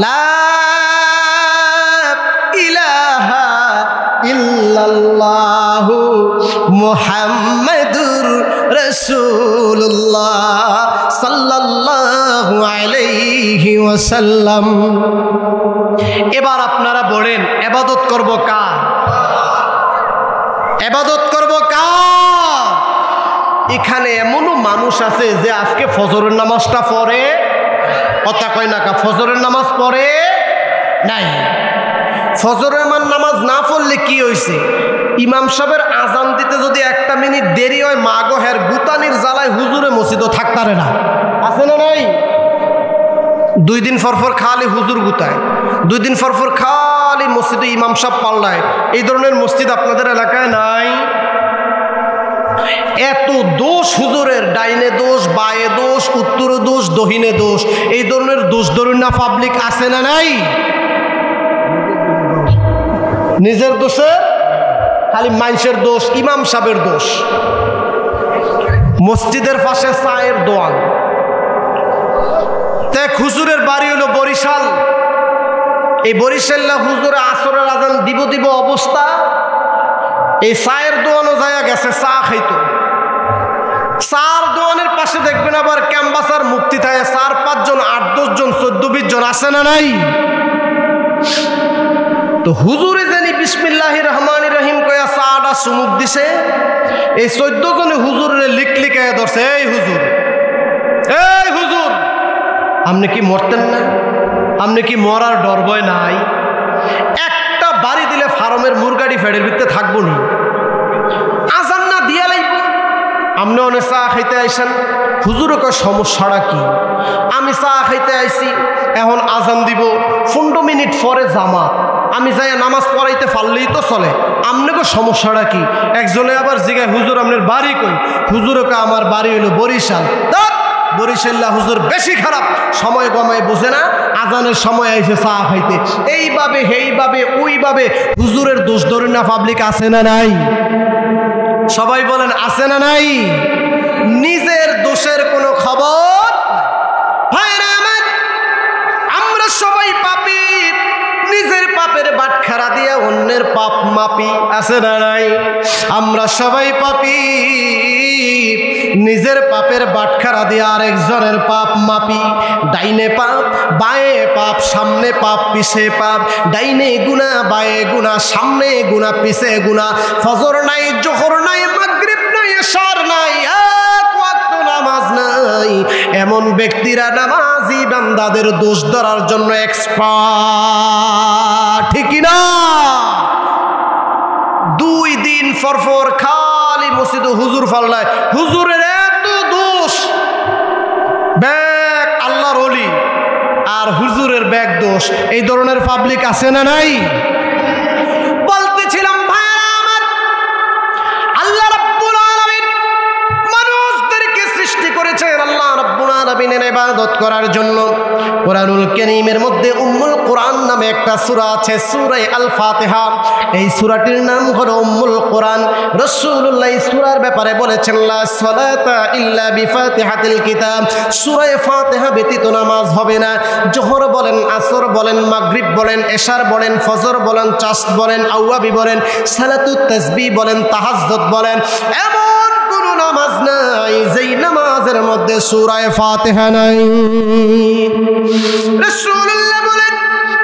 লা ইলাহা ইল্লাল্লাহু মুহাম্মাদুর রাসূলুল্লাহ সাল্লাল্লাহু আলাইহি ওয়াসাল্লাম। এবার আপনারা বলেন, ইবাদত করব কার? ইবাদত করব কার? এখানে এমনও মানুষ আছে যে আজকে ফজরের নামাজটা পড়ে, কথা কয় না, ফজরের নামাজ পড়ে নাই। ফজরের নামাজ না পড়লে কি হয়েছে? ইমাম সাহেবের আজান দিতে যদি 1 মিনিট দেরি হয়, মা গো হের গুতানির জ্বালায় হুজুরে মসজিদও থাকতারে না, আছে না নাই? 2 দিন পরপর খালি হুজুর গুতায়, 2 দিন পরপর খালি মসজিদে ইমাম সাহেব পাল্টায়। এই ধরনের মসজিদ আপনাদের এলাকায় নাই? এত দোষ হুজুরের, ডাইনে দোষ, বায়ে দোষ, উত্তরে দোষ, দহিনে দোষ, এই ধরনের দোষ ধরুন না পাবলিক আছে না নাই? নিজের দোষে খালি মানুষের দোষ, ইমাম সাহেবের দোষ। মসজিদের পাশে চায়ের দোয়ান, দেখ হুজুরের বাড়ি হলো বরিশাল, এই বরিশাল্লা হুজুরে আসরের আজান দিব অবস্থা, এই চায়ের দোয়ানও যায় গেছে চা খাইতো। চার দোয়ানের পাশে দেখবেন আবার ক্যাম্বাসার মুক্তি থাকে 4-5 জন, 8-10 জন, 14-20 জন, আছে না নাই? তো হুজুরে জানি বিসমিল্লাহির রহমানির রহিম কয়া চাটা চুমুক দিছে, এই 14 জনে হুজুরে লিকায় ধরছে, এই হুজুর, এই হুজুর, আপনি কি মরতেন না? আপনি কি মরার ডর ভয় নাই? একটা বাড়ি দিলে ফার্মের মুরগাড়ি ফেডের ভিতরে থাকবো নি? আজান না দিয়া লাইব, আপনি অনেক চা খাইতে আইসেন। হুজুরে কয় সমস্যাটা কি? আমি চা খাইতে আইছি, এখন আজান দিব, 15 মিনিট পরে জামাত, আমি যাই নামাজ পড়াইতে পারলেই তো চলে, আপনাকে সমস্যাটা কি? একজনে আবার জিগায়, হুজুর আপনার বাড়ি কই? হুজুরে কয় আমার বাড়ি হইল বরিশাল। বরিশাল্লা হুজুর বেশি খারাপ, সময় গমায় বুঝে না, আজানের সময় এসে চা খাইতে, এইভাবে এইভাবে ওইভাবে হুজুরের দোষ ধরে না পাবলিক আছে না নাই? সবাই বলেন আছে না নাই? নিজের দোষের কোনো খবর ভাইরা আমার, আমরা সবাই পাপী, নিজের পাপের বাটখারা দিয়ে অন্যের পাপ মাপি, আছে না নাই? আমরা সবাই পাপী, নিজের পাপের বাটখারা দিয়ে আরেকজনের পাপ মাপি। ডাইনে পাপ বায়ে পাপ, সামনে পাপ পিছে পাপ, ডাইনে গুনাহ বায়ে গুনাহ, সামনে গুনাহ পিছে গুনাহ, ফজর নাই জোহর নাই মাগরিব নাই এশার নাই, এক ওয়াক্ত নামাজ নাই, এমন ব্যক্তিরা নামাজি বান্দাদের দোষ ধরার জন্য এক্সপার্ট, ঠিক না? 2 দিন পরপর খালি মসজিদে হুজুর ফাল্লায়, হুজুরের এত দোষ, ব্যাগ আল্লাহর ওলি আর হুজুরের ব্যাগ দোষ, এই ধরনের পাবলিক আছে না নাই? বলতেছিলাম ভাইরা আমার, আল্লাহ রাব্বুল আলামিন মানুষদেরকে সৃষ্টি করেছেন আল্লাহ রাব্বুল আলামিনের ইবাদত করার জন্য। কোরআনুল কারীমের মধ্যে উম্মুল কোরআন নামে একটা সূরা আছে, সূরা আল ফাতিহা। এই সূরাটির নাম হলো উম্মুল কোরআন। রাসূলুল্লাহ এই সূরার ব্যাপারে বলেছেন, লা সালাতা ইল্লা বিফাতিহাতিল কিতাব, সূরা ফাতিহা ব্যতীত নামাজ হবে না। জোহর বলেন, আসর বলেন, মাগরিব বলেন, এশার বলেন, ফজর বলেন, চাশত বলেন, আওয়াবি বলেন, সালাতুত তাসবিহ বলেন, তাহাজ্জুদ বলেন, এমন কোন নামাজ নাই যেই নামাজের মধ্যে সূরা ফাতিহা নাই। রাসূলুল্লাহ বলেন,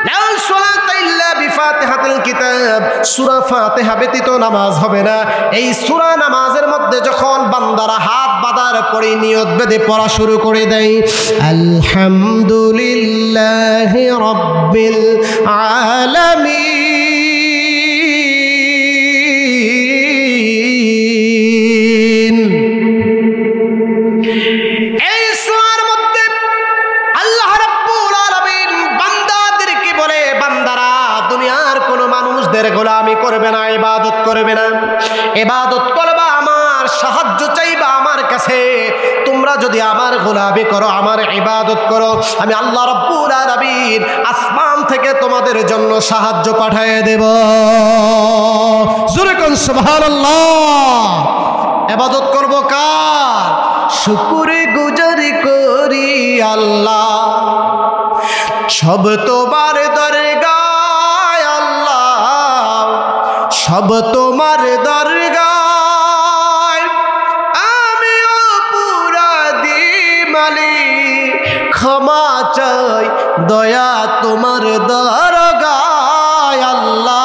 লা সালাতা ইল্লা বিফাতিহাতিল কিতাব, সূরা ফাতিহা ব্যতীত নামাজ হবে না। এই সূরা নামাজের মধ্যে যখন বান্দারা হাত বাঁধার পরে নিয়ত বেঁধে পড়া শুরু করে দেয়, আলহামদুলিল্লাহি রাব্বিল আলামিন, এই সূরার মধ্যে আল্লাহ রাব্বুল আলামিন বান্দাদেরকে বলে, বান্দারা দুনিয়ার কোন মানুষদের গোলামি করবে না, ইবাদত করবে না, ইবাদত করবা আমার, সাহায্য চাইবা আমার কাছে। তোমরা যদি আমার গোলামি করো, আমার ইবাদত করো, আমি আল্লাহ রাব্বুল আলামিন আসমান থেকে তোমাদের জন্য সাহায্য পাঠিয়ে দেব। জোরে কোন সুবহানাল্লাহ। ইবাদত করব কার? শুকরগুজারি করি আল্লাহ, সব তোমার দরগায় আল্লাহ, সব তোমার দরগায়, আমি অপরাধী মালিক, ক্ষমা চাই দয়া তোমার দরগায় আল্লাহ,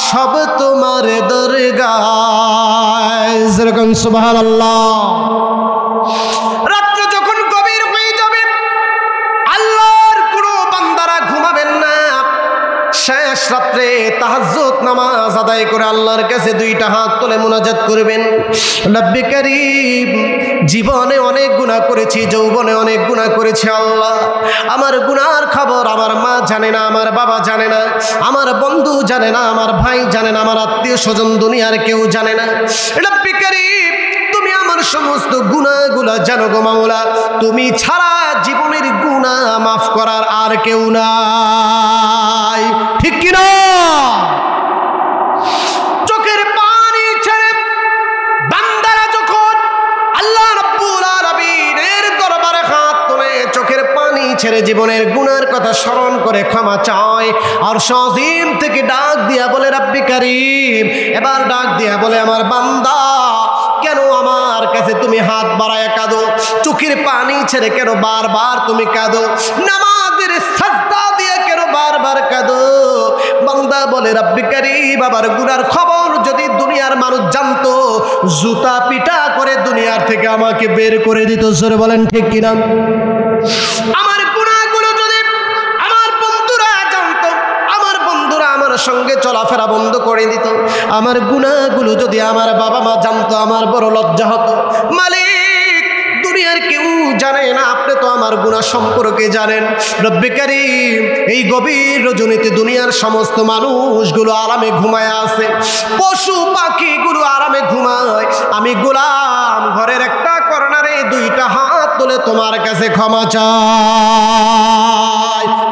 সব তোমার দরগায়। যেরকম সুবহানাল্লাহ। রাত্র যখন গভীর হয়ে যাবে, আল্লাহর কোনো বান্দারা ঘুমাবেন না, শেষ রাত্রে তাহাজ্জুদ নামাজ আদায় করে আল্লাহর কাছে 2টা হাত তুলে মুনাজাত করবেন, রব্বে কারীম, জীবনে অনেক গুনাহ করেছি, যৌবনে অনেক গুনাহ করেছি আল্লাহ, আমার গুনার খবর আমার মা জানে না, আমার বাবা জানে না, আমার বন্ধু জানে না, আমার ভাই জানে না, আমার আত্মীয় স্বজন দুনিয়ার কেউ জানে না। রব্বে কারীম, তুমি আমার সমস্ত গুনাহগুলা জানো গো মাওলা, তুমি ছাড়া জীবনের গুনাহ মাফ করার আর কেউ নাই, ঠিক কি না? চোখের পানি ছেড়ে বান্দারা যখন আল্লাহ রাব্বুল আলামিনের দরবারে হাত তোলে, চোখের পানি ছেড়ে জীবনের গুনার কথা স্মরণ করে ক্ষমা চায়, আর আজিম থেকে ডাক দিয়া বলে, রব্বে কারীম, এবার ডাক দিয়া বলে, আমার বান্দা কেন আমার কাছে তুমি হাত বাড়ায় কাঁদো? চোখের পানি ছেড়ে কেন বারবার তুমি কাঁদো? নামাজের সাজদা দিয়ে কেন বারবার কাঁদো? বান্দা বলে, রব্বে কারীম, বাবার গুনার খবর যদি দুনিয়ার মানুষ জানতো, জুতা পিটা করে দুনিয়ার থেকে আমাকে বের করে দিত। জোরে বলেন ঠিক কিনা? আমার গুনাহগুলো যদি আমার বন্ধুরা জানতো, আমার বন্ধুরা আমার সঙ্গে চলাফেরা বন্ধ করে দিত, আমার গুনাহগুলো যদি আমার বাবা মা জানতো, আমার বড় লজ্জা হতো। মালিক, দুনিয়ার কেউ জানে না, আপনি তো আমার গুনাহ সম্পর্কে জানেন। রব্বে কারীম, এই গভীর রজনীতে দুনিয়ার সমস্ত মানুষগুলো আরামে ঘুমায় আছে, পশু পাখিগুলো আরামে ঘুমায়, আমি গোলাম ঘরের একটা কর্নারে 2টা হাত তুলে তোমার কাছে ক্ষমা চাই।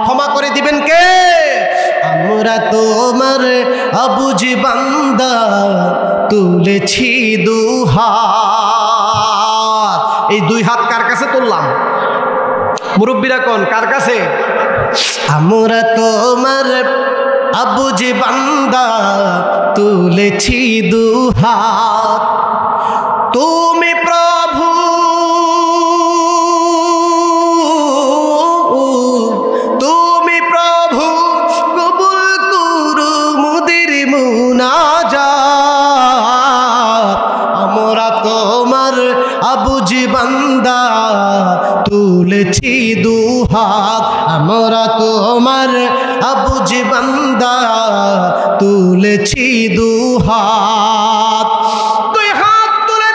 ক্ষমা করে দিবেন কে? আমরা তোমার অবুঝ বান্দা তুলেছি দুহাত। এই দুই হাত কার কাছে তুললাম? মুরব্বীরা কোন কার কাছে? আমরা তোমার অবুঝ বান্দা তুলেছি দুহাত। তুমি প্রভু, তুমি প্রভু কবুল করু মুদের মুনাজাত। আমরা তোমার অবুঝ বান্দা তুলেছি দুহাত। আমরা তোমার অবুঝ বান্দা তুলেছি দুহাত। দুই হাত তুলে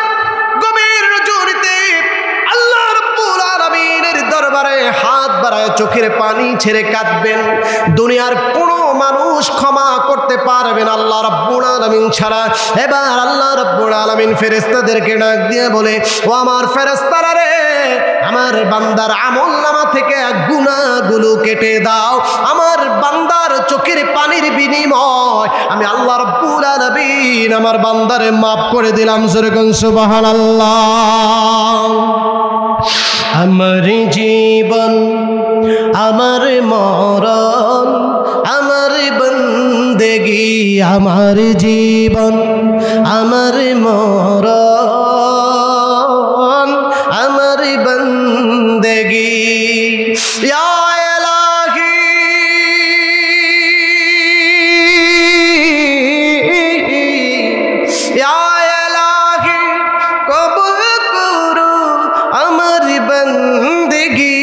গভীর রজনীতে আল্লাহ রাব্বুল আলামিনের দরবারে হাত বাড়ায় চোখের পানি ছেড়ে কাঁদবেন। দুনিয়ার কোনো মানুষ ক্ষমা করতে পারবে না আল্লাহ রাব্বুল আলামিন ছাড়া। এবার আল্লাহ রাব্বুল আলামিন ফেরেশতাদেরকে ডাক দিয়ে বলে, ও আমার ফেরেশতারা রে, আমার বান্দার আমলনামা থেকে গুনাহগুলো কেটে দাও। আমার বান্দার চোখের পানির বিনিময় আমি আল্লাহ রাব্বুল আলামিন আমার বান্দারে মাফ করে দিলাম। যেরকম সুবহানাল্লাহ। আমার জীবন, আমার মরণ, আমার বন্দেগী, আমার জীবন, আমার মরণ, আমার বন্দেগী। ইয়া ইলাহি, ইয়া ইলাহি কবুল করো আমার বন্দেগী।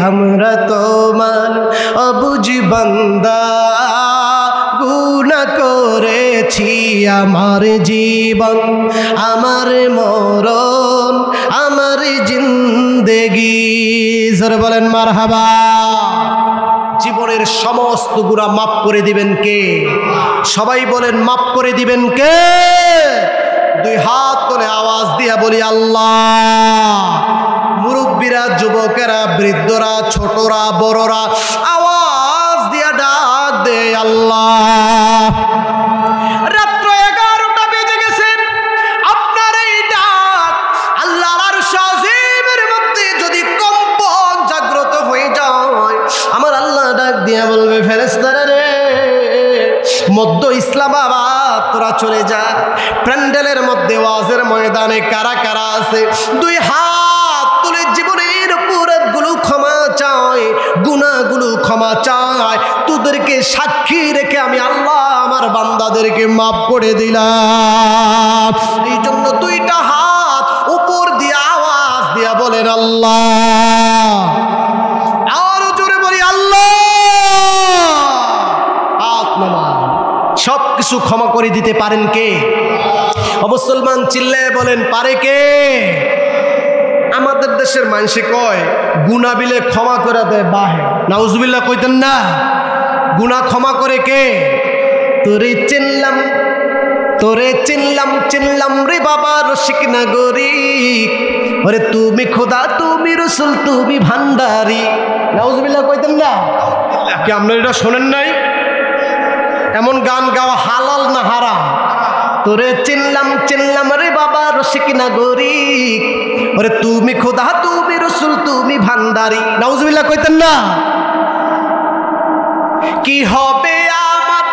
আমরা তোমার অবুঝ বান্দা, গুনাহ করেছি। আমার জীবন, আমার মরণ, আমার জিন্দেগি। জোরে বলেন মারহাবা। জীবনের সমস্ত গুনাহ মাফ করে দিবেন কে? সবাই বলেন মাফ করে দিবেন কে? দুই হাত তুলে আওয়াজ দিয়া বলি আল্লাহ। মুরব্বীরা, যুবকেরা, বৃদ্ধরা, ছোটরা, বড়রা আওয়াজ দিয়া ডাক দে আল্লাহ। রাত্র 11টা বেজে গেছে, আপনার এই ডাক আল্লাহর আরশ আজিমের মধ্যে যদি কম্পন জাগ্রত হয়ে যায়, আমার আল্লাহ ডাক দিয়া বলবে, ফেরেশতারা রে, মধ্য ইসলামাবাদ তোরা চলে যা। প্যান্ডেলের মধ্যে ওয়াজের ময়দানে কারা কারা আছে, দুই হাত তুলে জীবনের অপরাধগুলো ক্ষমা চায়, গুনাহগুলো ক্ষমা চায়। তোদেরকে সাক্ষী রেখে আমি আল্লাহ আমার বান্দাদেরকে মাফ করে দিলাম। এই জন্য দুইটা হাত উপর দিয়ে আওয়াজ দিয়া বলেন আল্লাহ। আরো জোরে বলি আল্লাহ। হাত নামান। সব কিছু ক্ষমা করে দিতে পারেন কে? মুসলমান চিল্লায় বলেন পারে কে? আমাদের দেশের মানুষে কয় গুনাহ বিলে ক্ষমা করে দেয় বাহে। নাউজুবিল্লাহ কইতেন না? গুনাহ ক্ষমা করে কে? তোরে চিনলাম, তোরে চিনলাম, চিনলাম রে বাবা রসিক নাগরিক। ওরে তুমি খোদা, তুমি রসুল, তুমি ভান্ডারি। নাউজুবিল্লাহ কইতেন না? কি আপনারা এটা শোনেন নাই? এমন গান গাওয়া হালাল না হারাম? তোরে চিনলাম, চিনলাম রে বাবা রসিক নাগরিক। ওরে তুমি খোদা, তুমি রসুল, তুমি ভান্ডারি। নাউজুবিল্লাহ কইতেন না? কি হবে আমার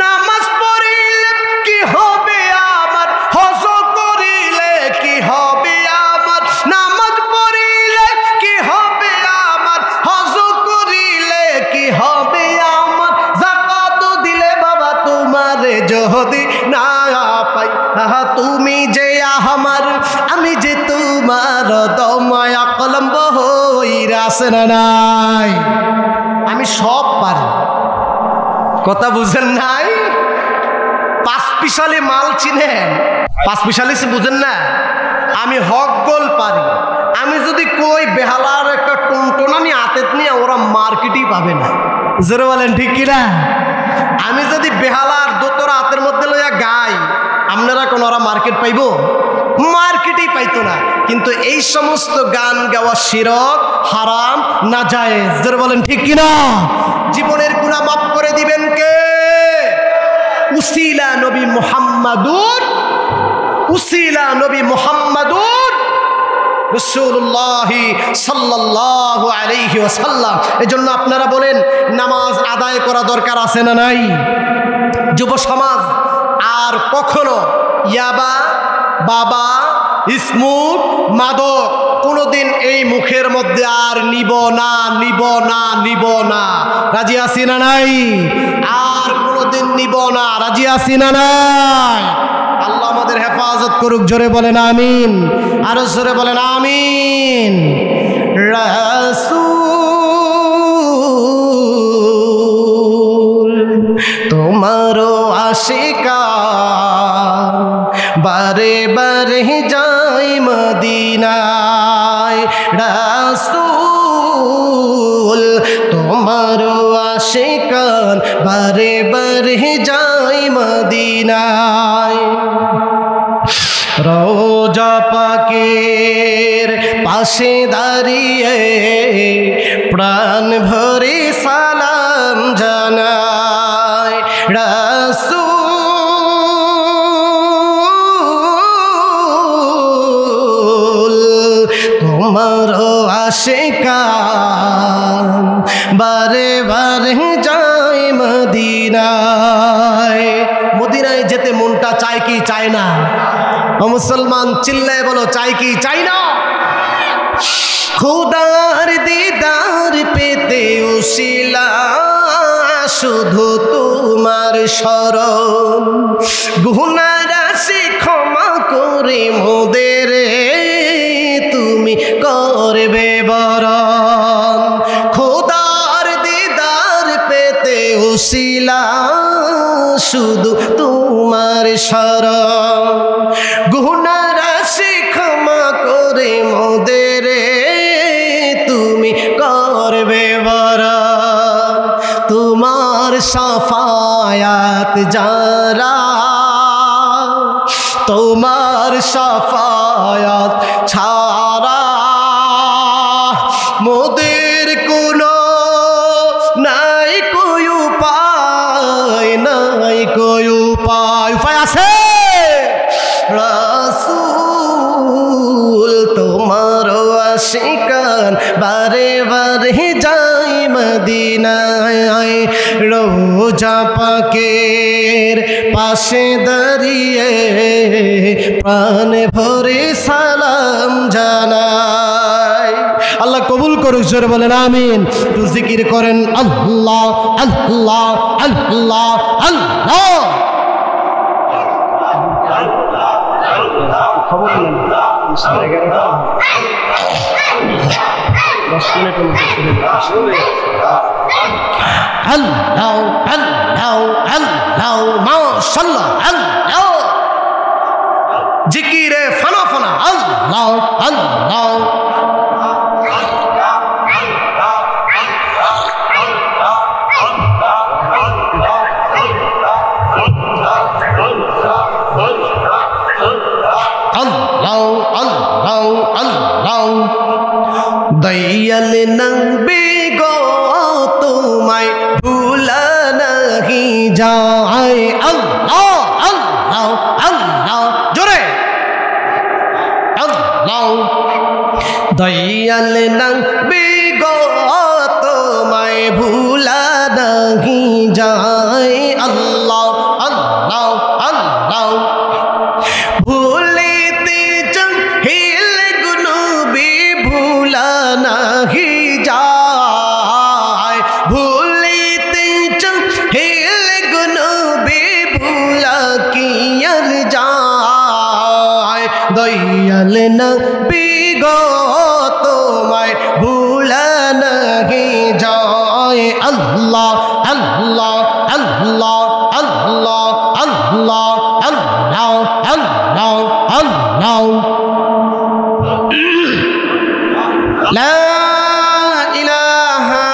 নামাজ পড়িলে, কি হবে আমার হজ করিলে, কি হবে আমার নামাজ পড়িলে, কি হবে আমার হজ করিলে, কি হবে আমার যাকাত দিলে বাবা তোমারে যদি না পাই। তুমি যে আমার, আমি যে তোমার, দমায়া কলম বইরা আছে না নাই? আমি সব পারি। কথা বুঝেন নাই? পাঁচ পিশালি মাল চিনেন? পাঁচ পিশালি বুঝেন না? আমি হক গোল পারি। আমি যদি কই বেহালার একটা টুনটুনানি হাতে নিয়ে, ওরা মার্কেটই পাবে না। জোরে বলেন ঠিক কিনা? আমি যদি বেহালার দোতরা হাতের মধ্যে লইয়া গাই, আপনারা কোন ওরা মার্কেট পাইব? মার্কেটই পাইতো না। কিন্তু এই সমস্ত গান গাওয়া শিরক, হারাম, নাজায়েজ। যারা বলেন ঠিক কিনা? জীবনের গুনাহ মাফ করে দিবেন কে? উসিলা নবী মুহাম্মাদুর, উসিলা নবী মুহাম্মাদুর রাসূলুল্লাহ সাল্লাল্লাহু আলাইহি ওয়াসাল্লাম। এজন্য আপনারা বলেন নামাজ আদায় করা দরকার আছে না নাই? যুব সমাজ আর কখনো ইয়াবা, বাবা, স্মুক, মাদক কোনোদিন এই মুখের মধ্যে আর নিব না, নিব না, নিব না। রাজি আছি না নাই? আর কোনোদিন নিব না। রাজি আছি না নাই? আল্লাহ আমাদের হেফাজত করুক। জোরে বলেন আমিন। আরো জোরে বলেন আমিন। রাসূল তোমারও আশিকান বারে বারে যাই মদিনায়। রাসূল তোমারও আশিকান বারে বারে যাই মদিনায়। রওজা পাকের পাশে দাঁড়িয়ে প্রাণ ভরে সালাম জানায়। রাসূল তোমার আশিকান বারে বারে যায় মদিনায়। মদিনায় যেতে মনটা চায় কি চায় না? মুসলমান চিল্লায় বলো, চাই কি চাই না? খুদার দিদার পেতে উসিলা শুধু তোমার শরণ। গুনাহ রাশি ক্ষমা করে মোদের তুমি করবে বরণ। খুদার দিদার পেতে উসিলা শুধু তোমার শরণ। গুনাহ রাশি ক্ষমা করে মোদের তুমি করবে বরণ। তোমার শাফায়াত যারা, তোমার শাফায়াত ছাড়া মোদের কোনো নাই কই উপায়, নাই কই উপায়। উপায় আছে? রাসূল তোমার আশিকান বারে বারে যাই মদিনায়। রওজা পাকের পাশে দাঁড়িয়ে প্রাণ ভরে সালাম জানাই। আল্লাহ কবুল করুক। জোরে বলেন আমিন। একটু জিকির করেন আল্লাহ আল্লাহ আল্লাহ আল্লাহ। খবর আল্লাহ আল্লাহ আল্লাহ মাশাআল্লাহ আল্লাহ। জিকিরে ফানা ফানা আল্লাহ আল্লাহ। আল্লাহ আল্লাহ আল্লাহ। দয়াল নবী গো তোমায় ভুলা নাহি যায়। আল্লাহ আল্লাহ আল্লাহ। জোরে আল্লাহ। দয়াল নবী গো তোমায় ভুলা নাহি যায়। আল্লাহ আল্লাহ আল্লাহ। ভুলিতে চাহিল গুনবি ভুলা নাহি যায়। ভুলিতে চাহিল গুনবি ভুলা কি আর যায়। দয়াল নবী গো তোমায় ভুলা নাহি যায়। আল্লাহ আল্লাহ আল্লাহ আল্লাহ আল্লাহ আল্লাহ আল্লাহ আল্লাহ। লা ইলাহা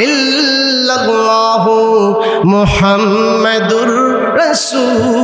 ইল্লাল্লাহু মুহাম্মাদুর রাসূল।